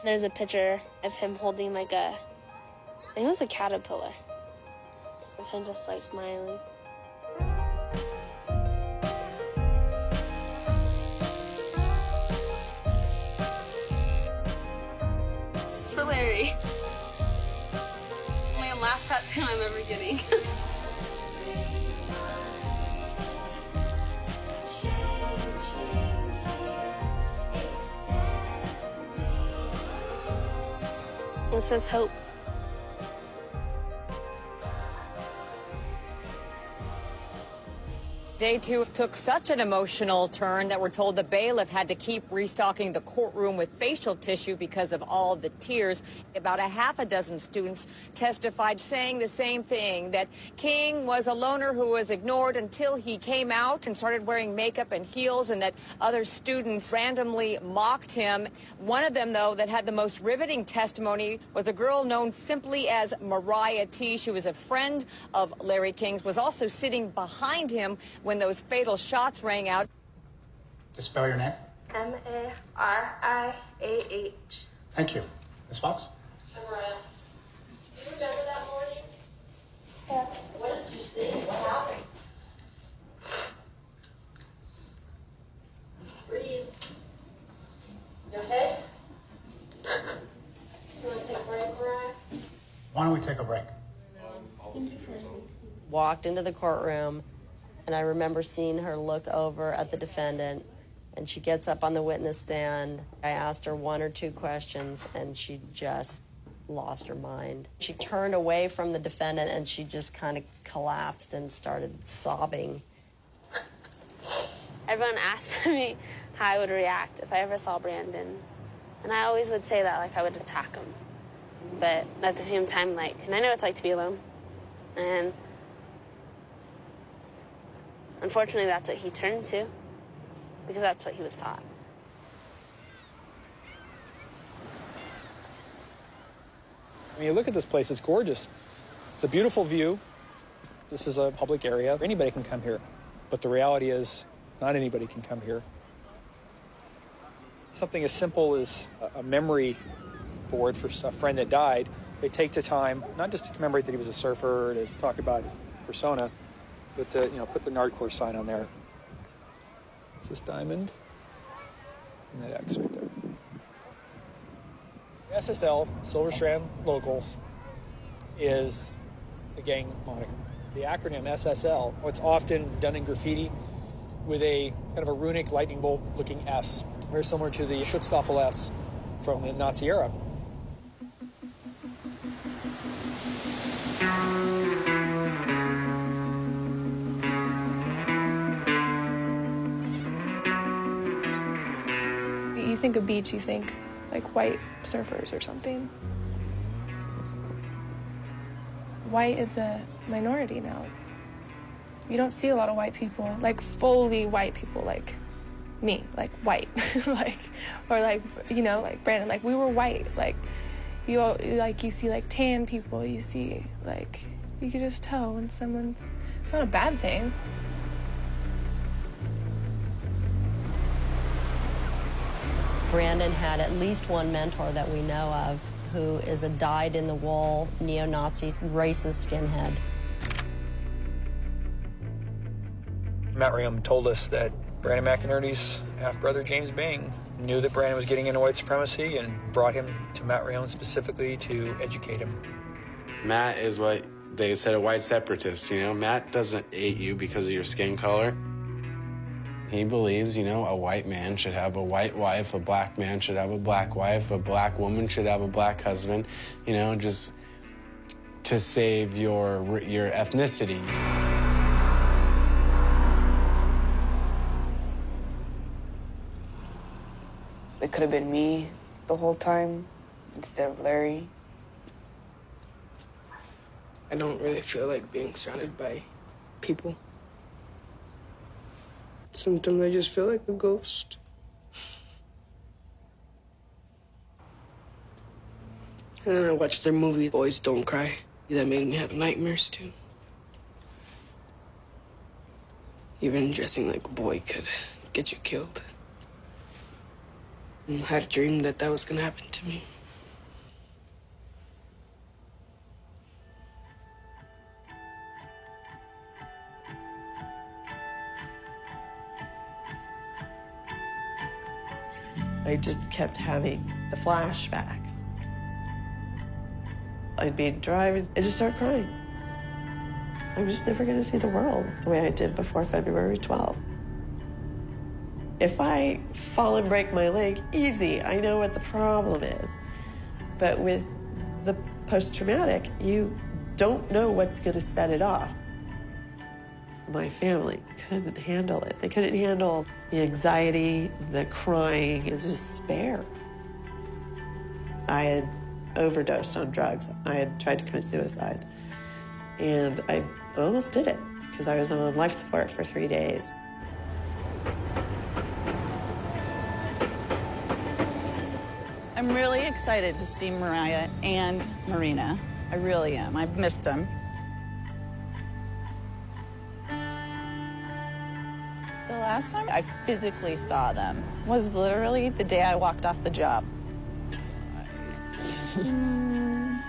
[SPEAKER 18] There's a picture of him holding like I think it was a caterpillar, of him just like smiling. This is for Larry. Only a laugh tattoo I'm ever getting. It says hope.
[SPEAKER 24] Day two took such an emotional turn that we're told the bailiff had to keep restocking the courtroom with facial tissue because of all the tears. About a half a dozen students testified saying the same thing, that King was a loner who was ignored until he came out and started wearing makeup and heels, and that other students randomly mocked him. One of them, though, that had the most riveting testimony was a girl known simply as Mariah T. She was a friend of Larry King's, was also sitting behind him when those fatal shots rang out.
[SPEAKER 25] Just spell your name.
[SPEAKER 18] Mariah.
[SPEAKER 25] Thank you. Ms. Fox?
[SPEAKER 18] Mariah. Do you remember that morning? Yeah. What did you see? What happened? Breathe. You okay? You want to take a break, Mariah?
[SPEAKER 25] Why don't we take a break?
[SPEAKER 21] Walked into the courtroom And I remember seeing her look over at the defendant, and she gets up on the witness stand. I asked her 1 or 2 questions, and she just lost her mind. She turned away from the defendant, and she just kind of collapsed and started sobbing.
[SPEAKER 1] Everyone asked me how I would react if I ever saw Brandon. And I always would say that, like, I would attack him. But at the same time, like, and I know what it's like to be alone. And unfortunately, that's what he turned to, because that's what he was taught.
[SPEAKER 3] I mean, you look at this place, it's gorgeous. It's a beautiful view. This is a public area. Anybody can come here. But the reality is, not anybody can come here. Something as simple as a memory board for a friend that died, they take the time, not just to commemorate that he was a surfer, to talk about persona, but to, put the Nardcore sign on there. It's this diamond and that X right there. SSL, Silver Strand Locals, is the gang moniker. The acronym SSL, it's often done in graffiti with a kind of a runic lightning bolt looking S, very similar to the Schutzstaffel S from the Nazi era.
[SPEAKER 8] You think of beach, you think like white surfers or something. White is a minority now. You don't see a lot of white people, like fully white people like me, like white, like, or like, like Brandon, like we were white, like you see like tan people, you see like, you could just tell when someone's, it's not a bad thing.
[SPEAKER 21] Brandon had at least one mentor that we know of who is a dyed-in-the-wool neo-Nazi racist skinhead.
[SPEAKER 3] Matt Rayam told us that Brandon McInerney's half-brother James Bing knew that Brandon was getting into white supremacy and brought him to Matt Rayam specifically to educate him.
[SPEAKER 13] Matt is what they said, a white separatist, Matt doesn't hate you because of your skin color. He believes, a white man should have a white wife, a black man should have a black wife, a black woman should have a black husband, just to save your ethnicity.
[SPEAKER 9] It could have been me the whole time instead of Larry.
[SPEAKER 7] I don't really feel like being surrounded by people. Sometimes I just feel like a ghost. And then I watched their movie, Boys Don't Cry. That made me have nightmares, too. Even dressing like a boy could get you killed. And I had a dream that that was gonna happen to me.
[SPEAKER 2] I just kept having the flashbacks. I'd be driving and just start crying. I'm just never going to see the world the way I did before February 12th. If I fall and break my leg, easy, I know what the problem is. But with the post-traumatic, you don't know what's going to set it off. My family couldn't handle it. They couldn't handle the anxiety, the crying, the despair. I had overdosed on drugs. I had tried to commit suicide. And I almost did it because I was on life support for 3 days.
[SPEAKER 6] I'm really excited to see Mariah and Marina. I really am. I've missed them. The last time I physically saw them was literally the day I walked off the job.
[SPEAKER 10] I'm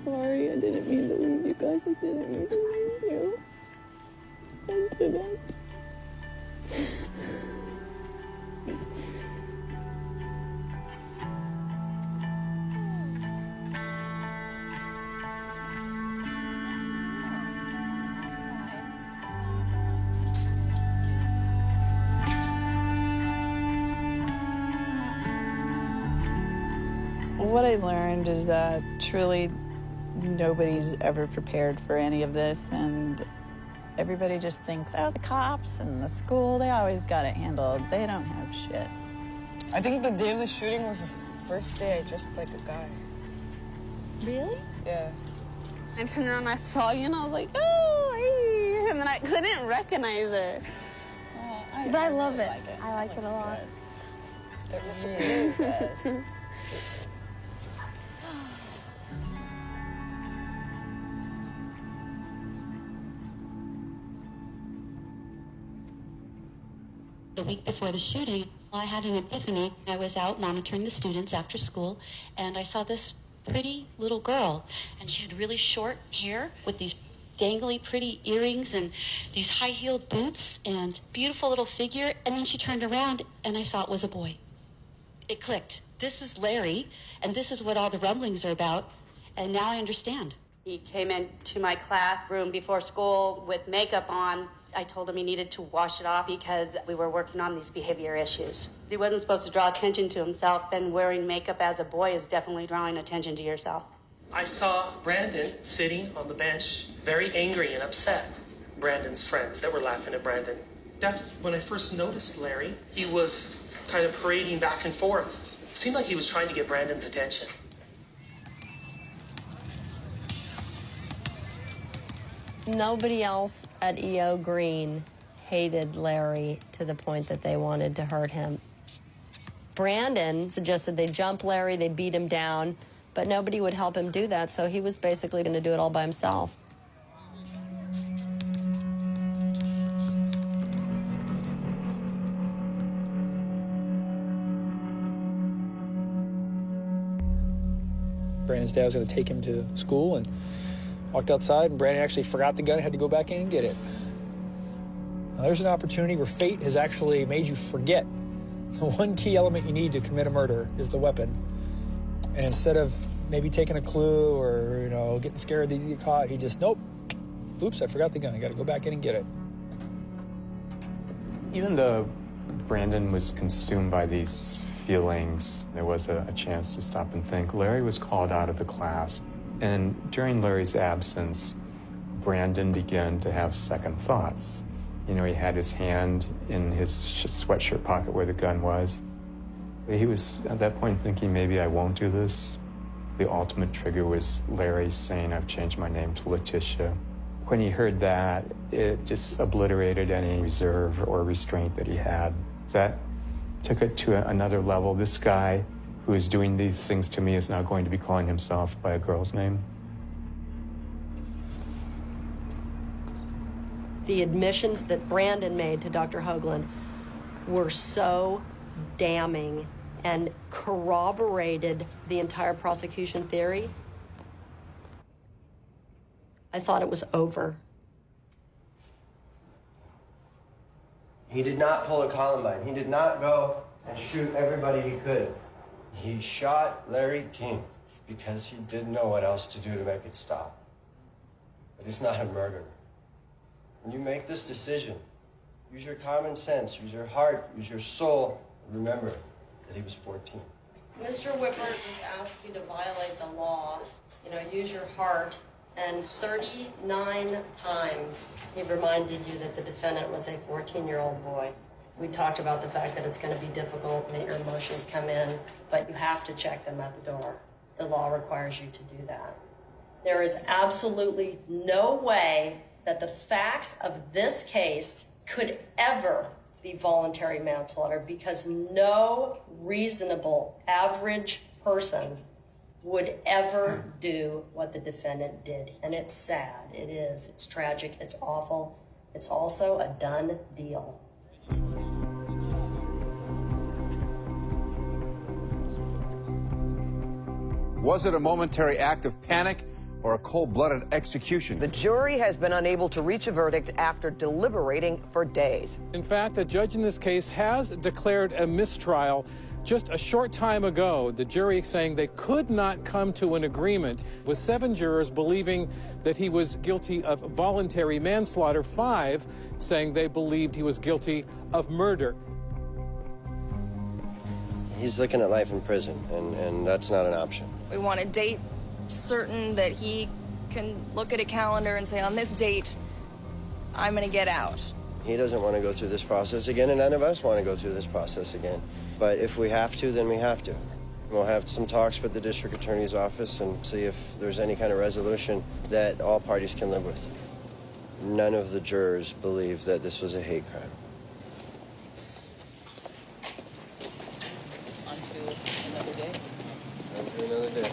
[SPEAKER 10] sorry. I didn't mean to leave you guys. I didn't mean to leave you. I didn't.
[SPEAKER 11] What I learned is that truly nobody's ever prepared for any of this, and everybody just thinks, oh, the cops and the school, they always got it handled. They don't have shit.
[SPEAKER 9] I think the day of the shooting was the first day I dressed like a guy.
[SPEAKER 1] Really?
[SPEAKER 9] Yeah.
[SPEAKER 1] I turned around, I saw you, and I was like, oh, hey. And then I couldn't recognize her. But I love it.
[SPEAKER 11] Like it.
[SPEAKER 1] I liked it a lot.
[SPEAKER 9] It was
[SPEAKER 11] Really good.
[SPEAKER 12] The week before the shooting, I had an epiphany. I was out monitoring the students after school, and I saw this pretty little girl, and she had really short hair with these dangly pretty earrings and these high-heeled boots and beautiful little figure, and then she turned around and I saw it was a boy. It clicked. This is Larry, and this is what all the rumblings are about, and now I understand.
[SPEAKER 14] He came into my classroom before school with makeup on. I told him he needed to wash it off because we were working on these behavior issues. He wasn't supposed to draw attention to himself, and wearing makeup as a boy is definitely drawing attention to yourself.
[SPEAKER 15] I saw Brandon sitting on the bench, very angry and upset. Brandon's friends that were laughing at Brandon. That's when I first noticed Larry. He was kind of parading back and forth. It seemed like he was trying to get Brandon's attention.
[SPEAKER 21] Nobody else at E.O. Green hated Larry to the point that they wanted to hurt him. Brandon suggested they jump Larry, they beat him down, but nobody would help him do that, so he was basically going to do it all by himself.
[SPEAKER 3] Brandon's dad was going to take him to school and walked outside, and Brandon actually forgot the gun and had to go back in and get it. Now, there's an opportunity where fate has actually made you forget the one key element you need to commit a murder is the weapon. And instead of maybe taking a clue or, you know, getting scared that you get caught, he just, nope, oops, I forgot the gun. I got to go back in and get it.
[SPEAKER 23] Even though Brandon was consumed by these feelings, there was a chance to stop and think. Larry was called out of the class. And during Larry's absence, Brandon began to have second thoughts. You know, he had his hand in his sweatshirt pocket where the gun was. He was at that point thinking, maybe I won't do this. The ultimate trigger was Larry saying, I've changed my name to Letitia. When he heard that, it just obliterated any reserve or restraint that he had. That took it to another level. This guy who is doing these things to me is now going to be calling himself by a girl's name.
[SPEAKER 21] The admissions that Brandon made to Dr. Hoagland were so damning and corroborated the entire prosecution theory. I thought it was over.
[SPEAKER 5] He did not pull a Columbine. He did not go and shoot everybody he could. He shot Larry King because he didn't know what else to do to make it stop. But he's not a murderer. When you make this decision, use your common sense, use your heart, use your soul, and remember that he was 14.
[SPEAKER 21] Mr. Whipper just asked you to violate the law, use your heart, and 39 times he reminded you that the defendant was a 14-year-old boy. We talked about the fact that it's going to be difficult and that your emotions come in, but you have to check them at the door. The law requires you to do that. There is absolutely no way that the facts of this case could ever be voluntary manslaughter because no reasonable average person would ever do what the defendant did. And it's sad, it is, it's tragic, it's awful. It's also a done deal.
[SPEAKER 17] Was it a momentary act of panic or a cold-blooded execution?
[SPEAKER 20] The jury has been unable to reach a verdict after deliberating for days.
[SPEAKER 26] In fact, the judge in this case has declared a mistrial. Just a short time ago, the jury saying they could not come to an agreement, with 7 jurors believing that he was guilty of voluntary manslaughter, 5 saying they believed he was guilty of murder.
[SPEAKER 5] He's looking at life in prison, and that's not an option.
[SPEAKER 4] We want a date certain that he can look at a calendar and say, on this date, I'm gonna get out.
[SPEAKER 5] He doesn't want to go through this process again, and none of us want to go through this process again. But if we have to, then we have to. We'll have some talks with the district attorney's office and see if there's any kind of resolution that all parties can live with. None of the jurors believe that this was a hate crime.
[SPEAKER 16] On to another day.
[SPEAKER 5] On to another day.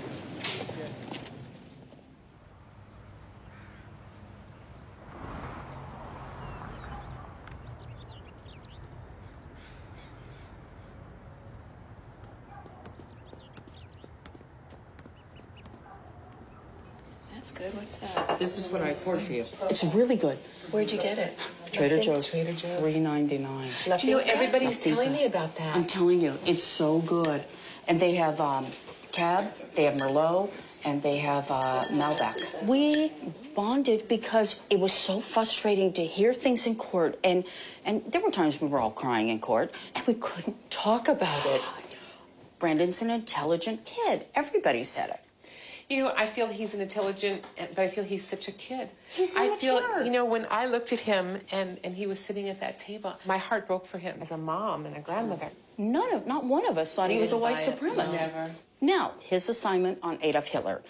[SPEAKER 16] That's good. What's that?
[SPEAKER 18] This is what I poured for you.
[SPEAKER 16] It's really good.
[SPEAKER 18] Where'd you get it?
[SPEAKER 16] Trader Joe's.
[SPEAKER 18] Trader Joe's.
[SPEAKER 16] $3.99.
[SPEAKER 18] You know, everybody's telling me about that.
[SPEAKER 16] I'm telling you, it's so good. And they have Cab, they have Merlot, and they have Malbec. We bonded because it was so frustrating to hear things in court, and there were times we were all crying in court, and we couldn't talk about it. Brandon's an intelligent kid. Everybody said it.
[SPEAKER 18] You know, I feel he's an intelligent, but I feel he's such a kid.
[SPEAKER 16] He's
[SPEAKER 18] I
[SPEAKER 16] immature.
[SPEAKER 18] feel, you know, when I looked at him and he was sitting at that table, my heart broke for him as a mom and a grandmother.
[SPEAKER 16] Not one of us thought he was a white
[SPEAKER 18] didn't buy it.
[SPEAKER 16] supremacist.
[SPEAKER 18] Never.
[SPEAKER 16] Now, his assignment on Adolf Hitler.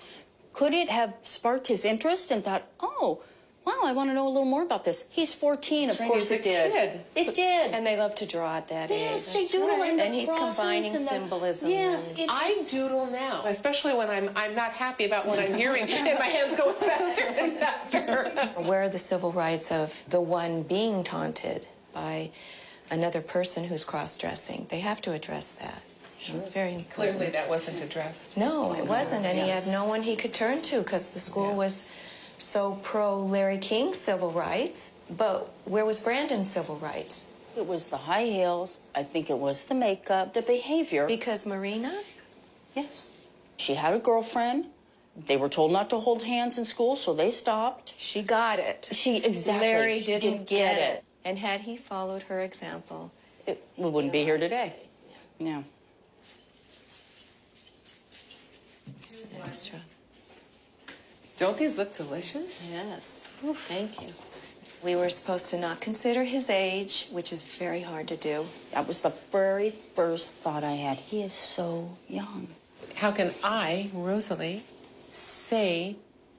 [SPEAKER 16] Could it have sparked his interest and thought, oh, wow, I want to know a little more about this? He's 14, of course it did.
[SPEAKER 18] Kid.
[SPEAKER 16] It did.
[SPEAKER 19] And they love to draw at that
[SPEAKER 16] Yes,
[SPEAKER 19] age.
[SPEAKER 16] they doodle in the
[SPEAKER 19] And he's
[SPEAKER 16] crosses
[SPEAKER 19] combining
[SPEAKER 16] and the-
[SPEAKER 19] symbolism.
[SPEAKER 16] Yes,
[SPEAKER 19] and-
[SPEAKER 18] I doodle now, especially when I'm not happy about what I'm hearing and my hands go faster and faster.
[SPEAKER 19] Where are the civil rights of the one being taunted by another person who's cross-dressing? They have to address that.
[SPEAKER 18] Sure.
[SPEAKER 19] It's very important.
[SPEAKER 18] Clearly that wasn't addressed.
[SPEAKER 19] No, it wasn't, and
[SPEAKER 18] Yes.
[SPEAKER 19] he had no one he could turn to because the school was so pro Larry King civil rights. But where was Brandon's civil rights?
[SPEAKER 16] It was the high heels. I think it was the makeup, the behavior.
[SPEAKER 19] Because Marina?
[SPEAKER 16] Yes. She had a girlfriend. They were told not to hold hands in school, so they stopped.
[SPEAKER 19] She got it.
[SPEAKER 16] Exactly.
[SPEAKER 19] Larry
[SPEAKER 16] She
[SPEAKER 19] didn't get it. And had he followed her example,
[SPEAKER 16] we wouldn't be here today. Yeah.
[SPEAKER 19] Here's an extra.
[SPEAKER 18] Don't these look delicious?
[SPEAKER 19] Yes. Thank you. We were supposed to not consider his age, which is very hard to do.
[SPEAKER 16] That was the very first thought I had. He is so young.
[SPEAKER 18] How can I, Rosalie, say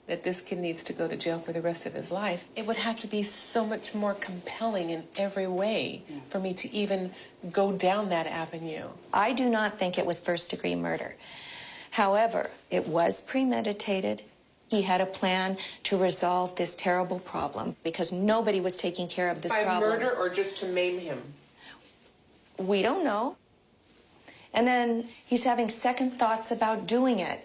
[SPEAKER 18] that this kid needs to go to jail for the rest of his life? It would have to be so much more compelling in every way for me to even go down that avenue.
[SPEAKER 19] I do not think it was first-degree murder. However, it was premeditated. He had a plan to resolve this terrible problem because nobody was taking care of this problem.
[SPEAKER 18] By murder or just to maim him?
[SPEAKER 19] We don't know. And then he's having second thoughts about doing it.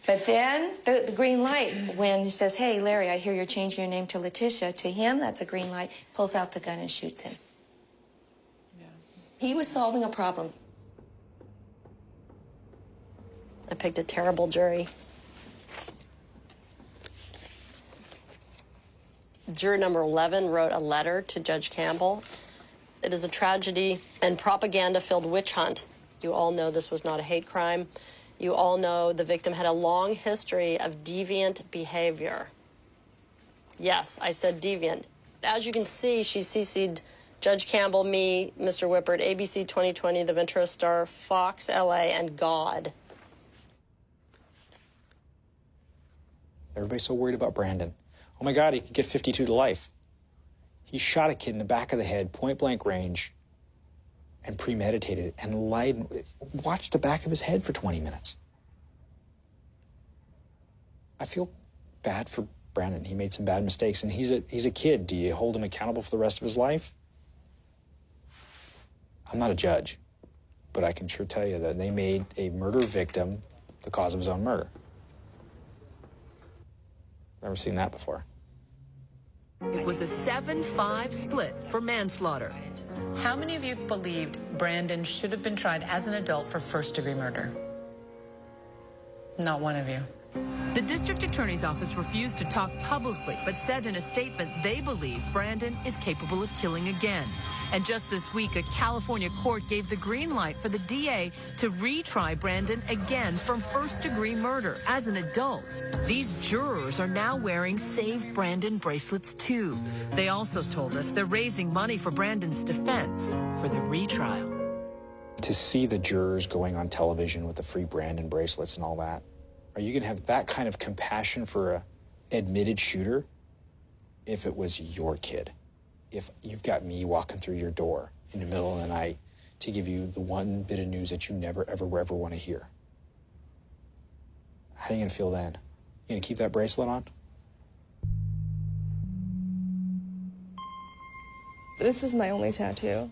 [SPEAKER 19] But then the green light, when he says, hey, Larry, I hear you're changing your name to Letitia, to him, that's a green light, pulls out the gun and shoots him. Yeah. He was solving a problem.
[SPEAKER 21] I picked a terrible jury. Juror number 11 wrote a letter to Judge Campbell. It is a tragedy and propaganda-filled witch hunt. You all know this was not a hate crime. You all know the victim had a long history of deviant behavior. Yes, I said deviant. As you can see, she CC'd Judge Campbell, me, Mr. Whippert, ABC 2020, The Ventura Star, Fox LA, and God.
[SPEAKER 22] Everybody's so worried about Brandon. Oh my God, he could get 52 to life. He shot a kid in the back of the head, point blank range, and premeditated and lied. Watched the back of his head for 20 minutes. I feel bad for Brandon. He made some bad mistakes, and he's a kid. Do you hold him accountable for the rest of his life? I'm not a judge, but I can sure tell you that they made a murder victim the cause of his own murder. Never seen that before.
[SPEAKER 24] It was a 7-5 split for manslaughter.
[SPEAKER 27] How many of you believed Brandon should have been tried as an adult for first-degree murder? Not one of you.
[SPEAKER 24] The district attorney's office refused to talk publicly, but said in a statement they believe Brandon is capable of killing again. And just this week, a California court gave the green light for the DA to retry Brandon again for first-degree murder as an adult. These jurors are now wearing Save Brandon bracelets, too. They also told us they're raising money for Brandon's defense for the retrial.
[SPEAKER 22] To see the jurors going on television with the Free Brandon bracelets and all that, are you going to have that kind of compassion for a admitted shooter if it was your kid? If you've got me walking through your door in the middle of the night to give you the one bit of news that you never, ever want to hear? How are you going to feel then? You going to keep that bracelet on?
[SPEAKER 2] This is my only tattoo.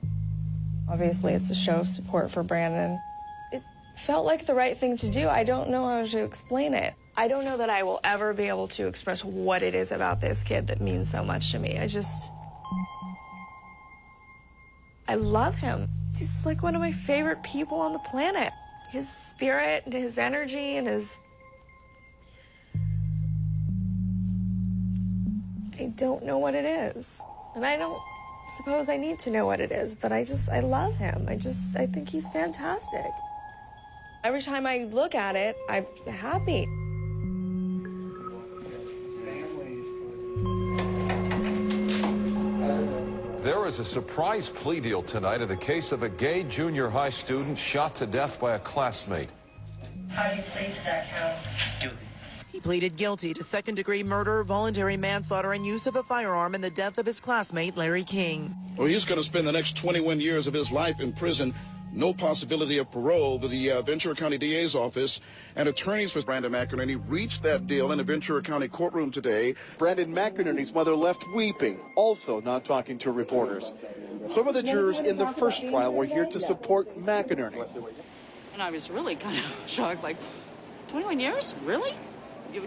[SPEAKER 2] Obviously, it's a show of support for Brandon. It felt like the right thing to do. I don't know how to explain it. I don't know that I will ever be able to express what it is about this kid that means so much to me. I love him. He's like one of my favorite people on the planet. His spirit and his energy and his... I don't know what it is. And I don't suppose I need to know what it is, but I love him. I think he's fantastic. Every time I look at it, I'm happy.
[SPEAKER 6] There is a surprise plea deal tonight in the case of a gay junior high student shot to death by a classmate.
[SPEAKER 7] How do you plead to that count?
[SPEAKER 8] He pleaded guilty to second-degree murder, voluntary manslaughter, and use of a firearm in the death of his classmate, Larry King.
[SPEAKER 10] Well, he's going to spend the next 21 years of his life in prison. No possibility of parole. The Ventura County DA's office and attorneys for Brandon McInerney reached that deal in a Ventura County courtroom today.
[SPEAKER 13] Brandon McInerney's mother left weeping, also not talking to reporters. Some of the jurors in the first trial were here to support McInerney.
[SPEAKER 25] And I was really kind of shocked, like, 21 years? Really?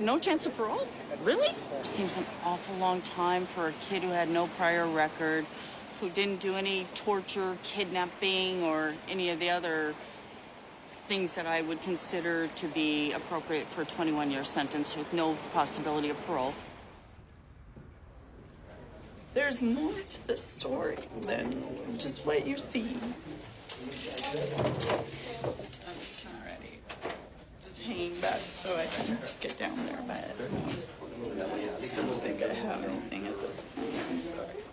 [SPEAKER 25] No chance of parole? Really?
[SPEAKER 28] Seems an awful long time for a kid who had no prior record, who didn't do any torture, kidnapping, or any of the other things that I would consider to be appropriate for a 21-year sentence with no possibility of parole.
[SPEAKER 11] There's more to the story than just what you see. Hanging back so I can get down there, but I don't think I have anything at this point. I'm sorry.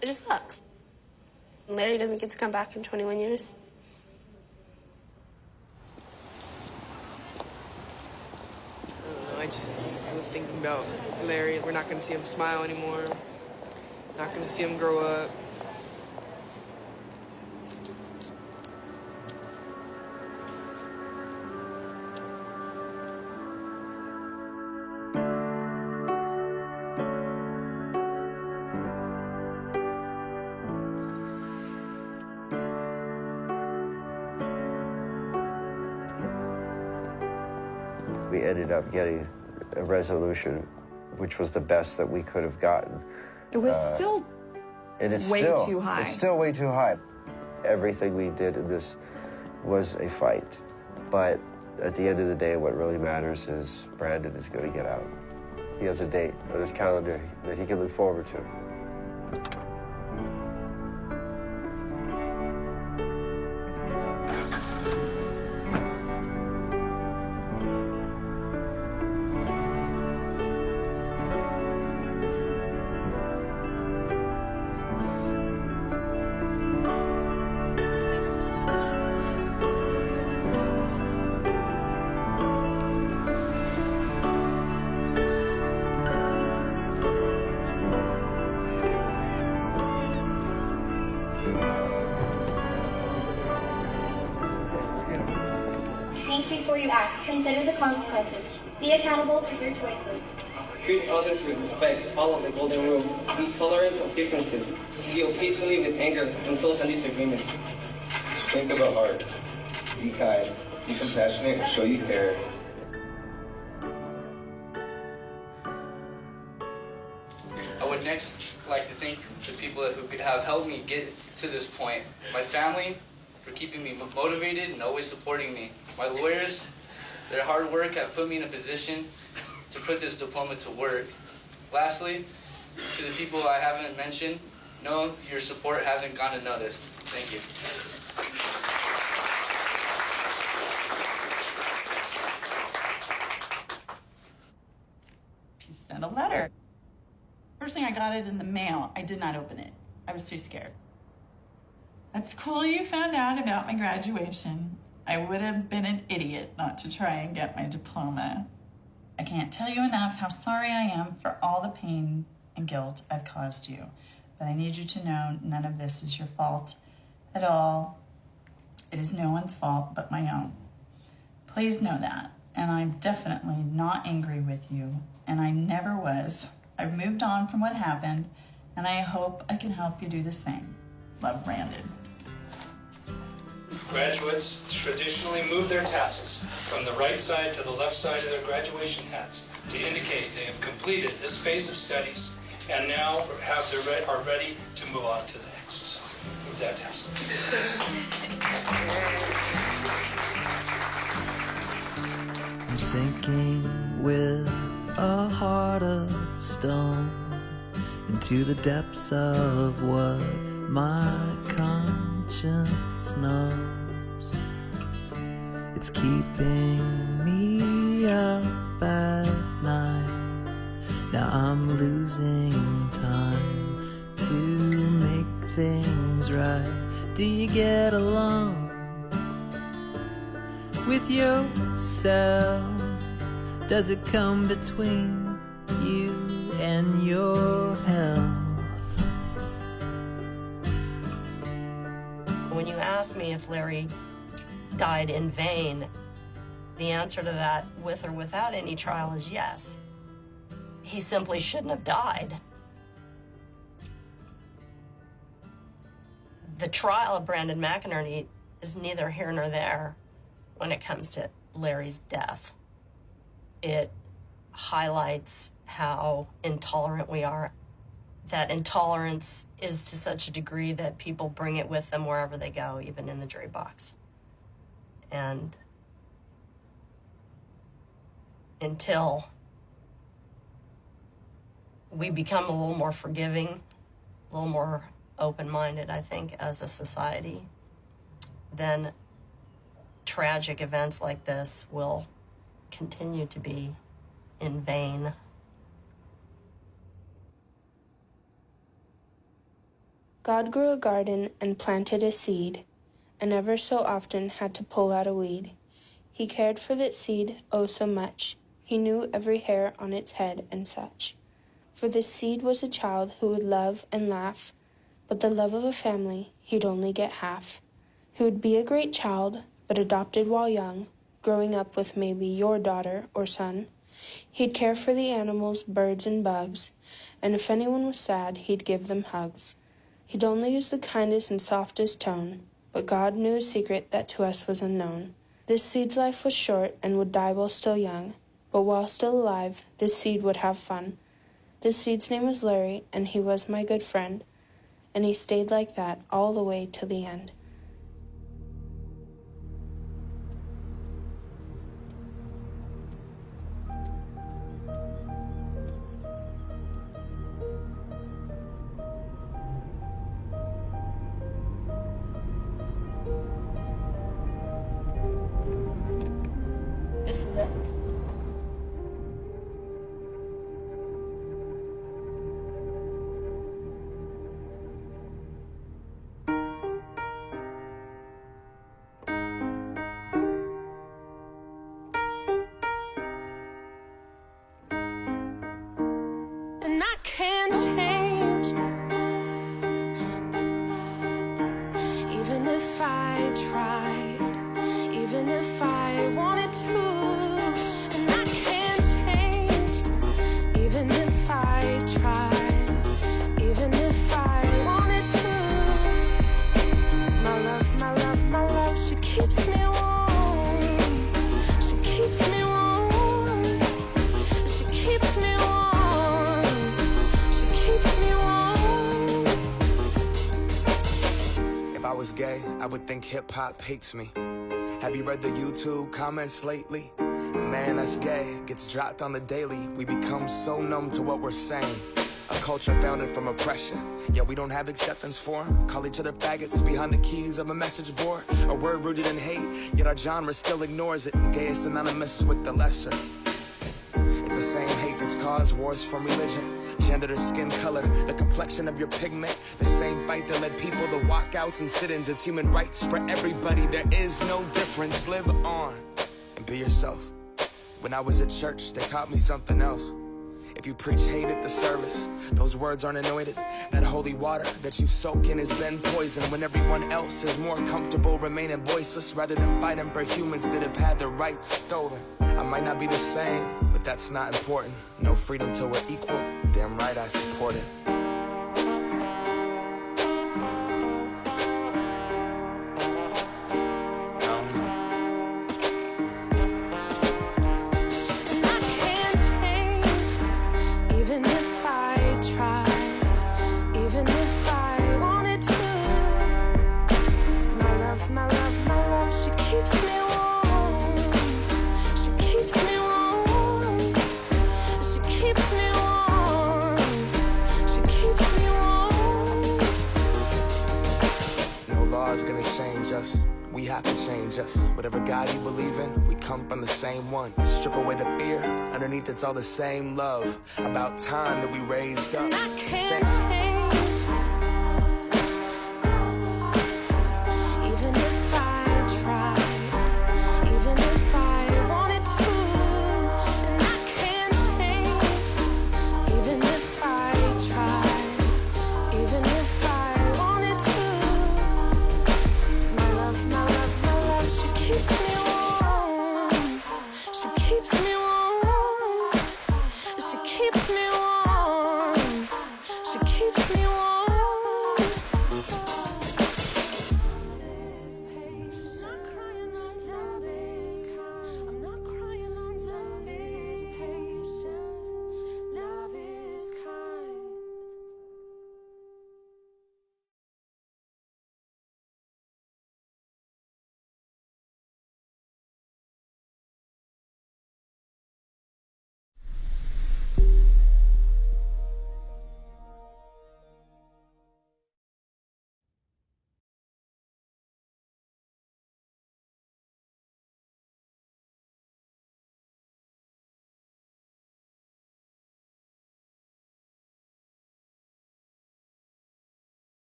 [SPEAKER 1] It just sucks. Larry doesn't get to come back in 21 years.
[SPEAKER 9] I just was thinking about Larry. We're not going to see him smile anymore. Not going to see him grow up.
[SPEAKER 5] We ended up getting a resolution, which was the best that we could have gotten.
[SPEAKER 29] It was still way too high.
[SPEAKER 5] It's still way too high. Everything we did in this was a fight. But at the end of the day, what really matters is Brandon is going to get out. He has a date on his calendar that he can look forward to.
[SPEAKER 30] Think before you act. Consider the consequences. Be accountable for your choices.
[SPEAKER 31] Treat others with respect. Follow the golden rule. Be tolerant of differences. Deal peacefully with anger, insults, and disagreement.
[SPEAKER 32] Think of the heart. Be kind. Be compassionate and show you care.
[SPEAKER 33] I would next like to thank the people who could have helped me get to this point. My family, for keeping me motivated and always supporting me. My lawyers, Their hard work have put me in a position to put this diploma to work. Lastly, to the people I haven't mentioned, know your support hasn't gone unnoticed. Thank you.
[SPEAKER 11] She sent a letter. First thing I got it in the mail. I did not open it. I was too scared. That's cool you found out about my graduation. I would have been an idiot not to try and get my diploma. I can't tell you enough how sorry I am for all the pain and guilt I've caused you. But I need you to know none of this is your fault at all. It is no one's fault but my own. Please know that. And I'm definitely not angry with you. And I never was. I've moved on from what happened, and I hope I can help you do the same. Love, Brandon.
[SPEAKER 3] Graduates traditionally move their tassels from the right side to the left side of their graduation hats to indicate they have completed this phase of studies and now are ready to move on to the next. Move that tassel.
[SPEAKER 4] I'm sinking with a heart of stone into the depths of what my conscience knows. It's keeping me up at night. Now I'm losing time to make things right. Do you get along with yourself? Does it come between you and your health?
[SPEAKER 12] When you ask me if Larry died in vain, the answer to that, with or without any trial, is yes. He simply shouldn't have died. The trial of Brandon McInerney is neither here nor there when it comes to Larry's death. It highlights how intolerant we are. That intolerance is to such a degree that people bring it with them wherever they go, even in the jury box. And until we become a little more forgiving, a little more open-minded, I think, as a society, then tragic events like this will continue to be in vain.
[SPEAKER 14] God grew a garden and planted a seed, and ever so often had to pull out a weed. He cared for that seed, oh so much. He knew every hair on its head and such. For this seed was a child who would love and laugh, but the love of a family he'd only get half. He would be a great child, but adopted while young, growing up with maybe your daughter or son. He'd care for the animals, birds, and bugs, and if anyone was sad, he'd give them hugs. He'd only use the kindest and softest tone, but God knew a secret that to us was unknown. This seed's life was short and would die while still young, but while still alive, this seed would have fun. This seed's name was Larry, and he was my good friend, and he stayed like that all the way to the end.
[SPEAKER 12] This is it.
[SPEAKER 14] And I can't change, even if I tried, even if I wanted to. And I can't change, even if I tried, even if I wanted to. My love, my love, my love, she keeps me warm. She keeps me warm. She keeps me warm. She keeps me warm.
[SPEAKER 15] If I was gay, I would think hip-hop hates me. Have you read the YouTube comments lately?
[SPEAKER 2] Man, that's gay. Gets dropped on the daily. We become so numb to what we're saying. A culture founded from oppression. Yeah, we don't have acceptance for 'em. Call each other faggots behind the keys of a message board. A word rooted in hate, yet our genre still ignores it. Gay is synonymous with the lesser. It's the same hate that's caused wars from religion. Gender to skin color, the complexion of your pigment. The same fight that led people to walkouts and sit-ins. It's human rights for everybody. There is no difference. Live on and be yourself. When I was at church, they taught me something else. If you preach hate at the service, those words aren't anointed. That holy water that you soak in has been poisoned. When everyone else is more comfortable remaining voiceless rather than fighting for humans that have had their rights stolen. I might not be the same, but that's not important. No freedom till we're equal. Damn right I support it. We have to change us. Whatever God you believe in, we come from the same one. Strip away the fear, underneath it's all the same love. About time that we raised up.
[SPEAKER 15] Even if I tried, even if I wanted to, and I can't change. Even if I tried, even if I wanted to. My love, my love, my love, she keeps me warm. She keeps me warm. She keeps me warm. She keeps me warm.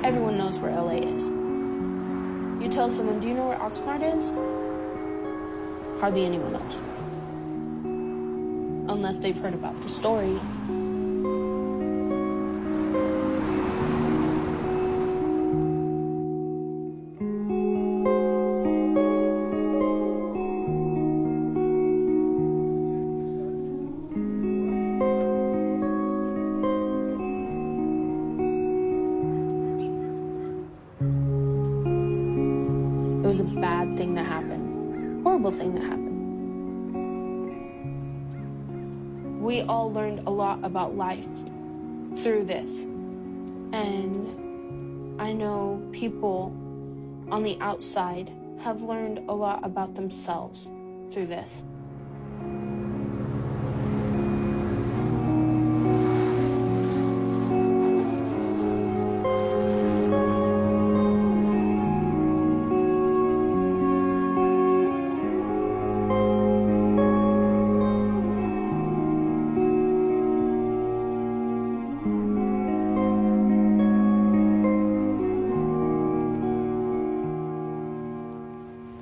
[SPEAKER 14] Everyone knows where LA is. You tell someone, do you know where Oxnard is? Hardly anyone knows. Unless they've heard about the story. It was a bad thing that happened. Horrible thing that happened. We all learned a lot about life through this. And I know people on the outside have learned a lot about themselves through this.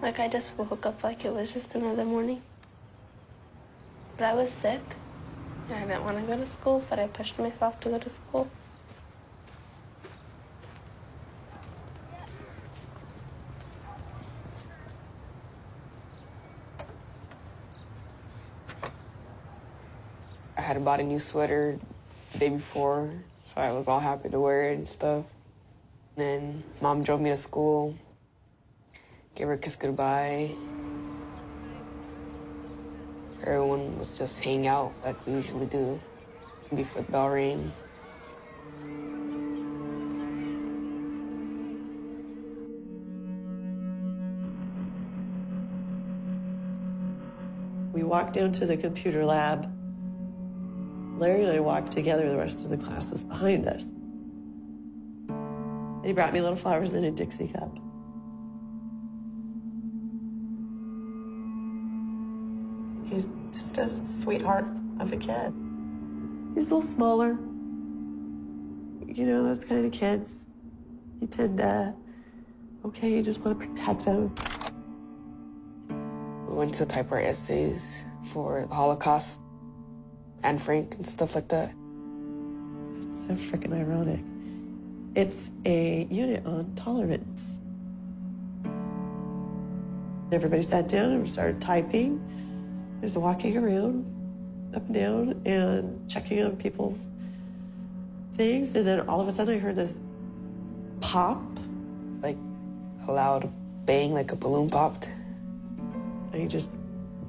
[SPEAKER 1] Like, I just woke up like it was just another morning. But I was sick, and I didn't want to go to school, but I pushed myself to go to school.
[SPEAKER 9] I had bought a new sweater the day before, so I was all happy to wear it and stuff. Then Mom drove me to school, gave her a kiss goodbye. Everyone was just hanging out like we usually do before the bell rang.
[SPEAKER 6] We walked down to the computer lab. Larry and I walked together. The rest of the class was behind us. He brought me little flowers in a Dixie cup. He's just a sweetheart of a kid. He's a little smaller. You know, those kind of kids, you tend to, okay, you just want to protect them.
[SPEAKER 9] We went to typewrite essays for the Holocaust, Anne Frank and stuff like that.
[SPEAKER 6] It's so freaking ironic. It's a unit on tolerance. Everybody sat down and started typing. There's walking around, up and down, and checking on people's things. And then all of a sudden I heard this pop.
[SPEAKER 9] Like a loud bang, like a balloon popped.
[SPEAKER 6] I just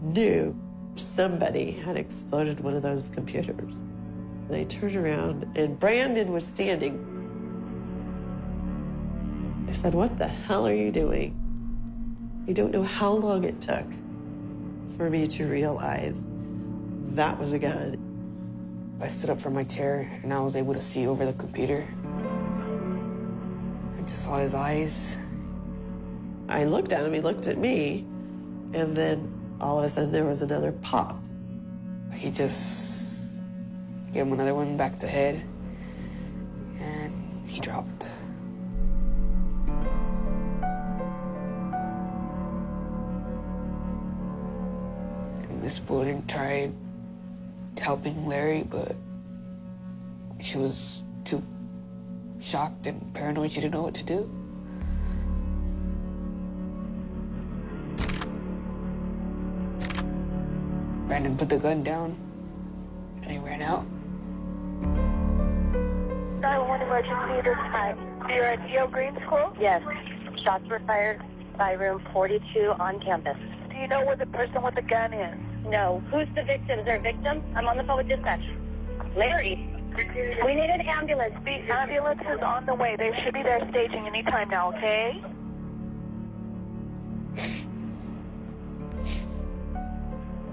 [SPEAKER 6] knew somebody had exploded one of those computers. And I turned around and Brandon was standing. I said, "What the hell are you doing?" You don't know how long it took for me to realize that was a gun.
[SPEAKER 9] I stood up from my chair and I was able to see over the computer. I just saw his eyes.
[SPEAKER 6] I looked at him, he looked at me, and then all of a sudden there was another pop.
[SPEAKER 9] He just gave him another one back to the head, and he dropped. And Miss Bowden tried helping Larry, but she was too shocked and paranoid. She didn't know what to do. Brandon put the gun down, and he ran out.
[SPEAKER 7] 911 emergency, this is 5. You're at EO Green School?
[SPEAKER 16] Yes. Shots were fired by room 42 on campus.
[SPEAKER 7] Do you know where the person with the gun is?
[SPEAKER 16] No. Who's the victim? Is there a victim? I'm on the phone with dispatch. Larry. We need an ambulance.
[SPEAKER 7] The ambulance is on the way. They should be there staging anytime now, okay?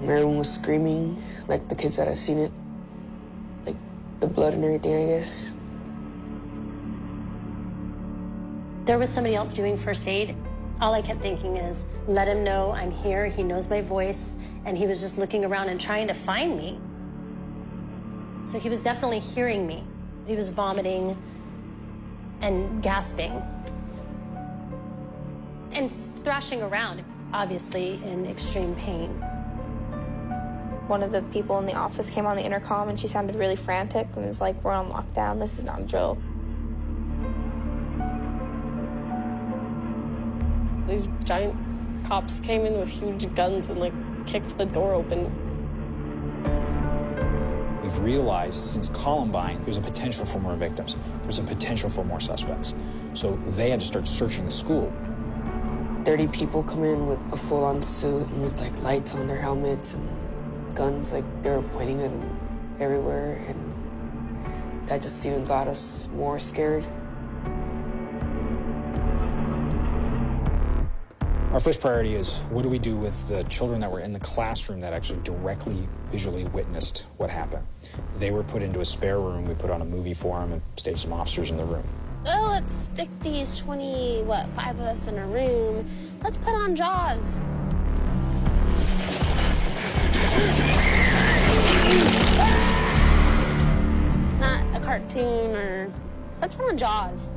[SPEAKER 9] Everyone was screaming, like the kids that have seen it. Like the blood and everything, I guess.
[SPEAKER 17] There was somebody else doing first aid. All I kept thinking is, let him know I'm here, he knows my voice, and he was just looking around and trying to find me. So he was definitely hearing me. He was vomiting and gasping and thrashing around, obviously in extreme pain.
[SPEAKER 18] One of the people in the office came on the intercom and she sounded really frantic and was like, "We're on lockdown, this is not a drill."
[SPEAKER 19] These giant cops came in with huge guns and like kicked the door open.
[SPEAKER 20] We've realized since Columbine, there's a potential for more victims. There's a potential for more suspects. So they had to start searching the school.
[SPEAKER 9] 30 people come in with a full-on suit and with like lights on their helmets and guns, like they were pointing at them everywhere, and that just even got us more scared.
[SPEAKER 20] Our first priority is, what do we do with the children that were in the classroom that actually directly visually witnessed what happened? They were put into a spare room. We put on a movie for them and staged some officers in the room.
[SPEAKER 1] Oh, let's stick these 5 of us in a room. Let's put on Jaws. Not a cartoon or... Let's put on Jaws.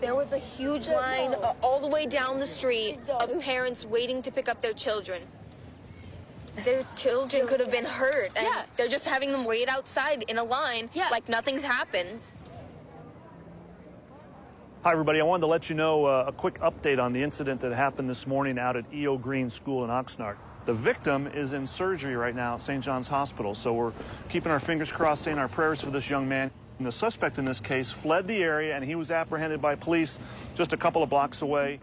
[SPEAKER 21] There was a huge line all the way down the street of parents waiting to pick up their children. Their children could have been hurt, and they're just having them wait outside in a line like nothing's happened.
[SPEAKER 22] Hi, everybody. I wanted to let you know a quick update on the incident that happened this morning out at EO Green School in Oxnard. The victim is in surgery right now at St. John's Hospital, so we're keeping our fingers crossed, saying our prayers for this young man. And the suspect in this case fled the area, and he was apprehended by police just a couple of blocks away.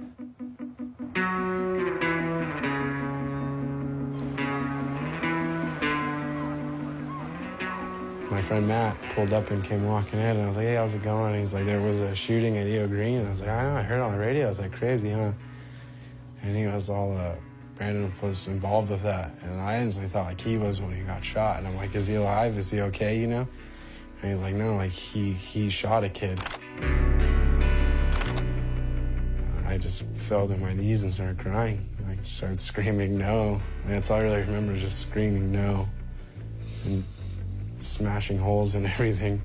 [SPEAKER 5] My friend Matt pulled up and came walking in, and I was like, hey, how's it going? And he's like, there was a shooting at EO Green. And I was like, I know, I heard it on the radio. I was like, crazy, huh? And he was all, Brandon was involved with that. And I instantly thought, like, he was when he got shot. And I'm like, is he alive? Is he okay, you know? And he's like, no, like, he shot a kid. I just fell to my knees and started crying. I started screaming, no. And that's all I really remember, is just screaming, no. And smashing holes and everything.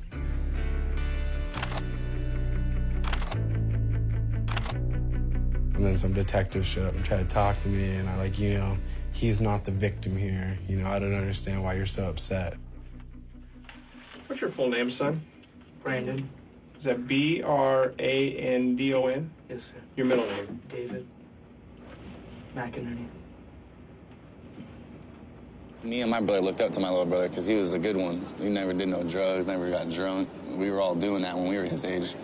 [SPEAKER 5] And then some detectives showed up and tried to talk to me, and I like, you know, he's not the victim here. You know, I don't understand why you're so upset.
[SPEAKER 8] What's your full name, son? Brandon. Is that B-R-A-N-D-O-N? Yes, sir. Your middle name? David McInerney.
[SPEAKER 10] Me and my brother looked up to my little brother because he was the good one. He never did no drugs, never got drunk. We were all doing that when we were his age.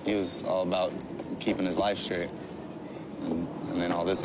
[SPEAKER 10] He was all about keeping his life straight. And then all this happened.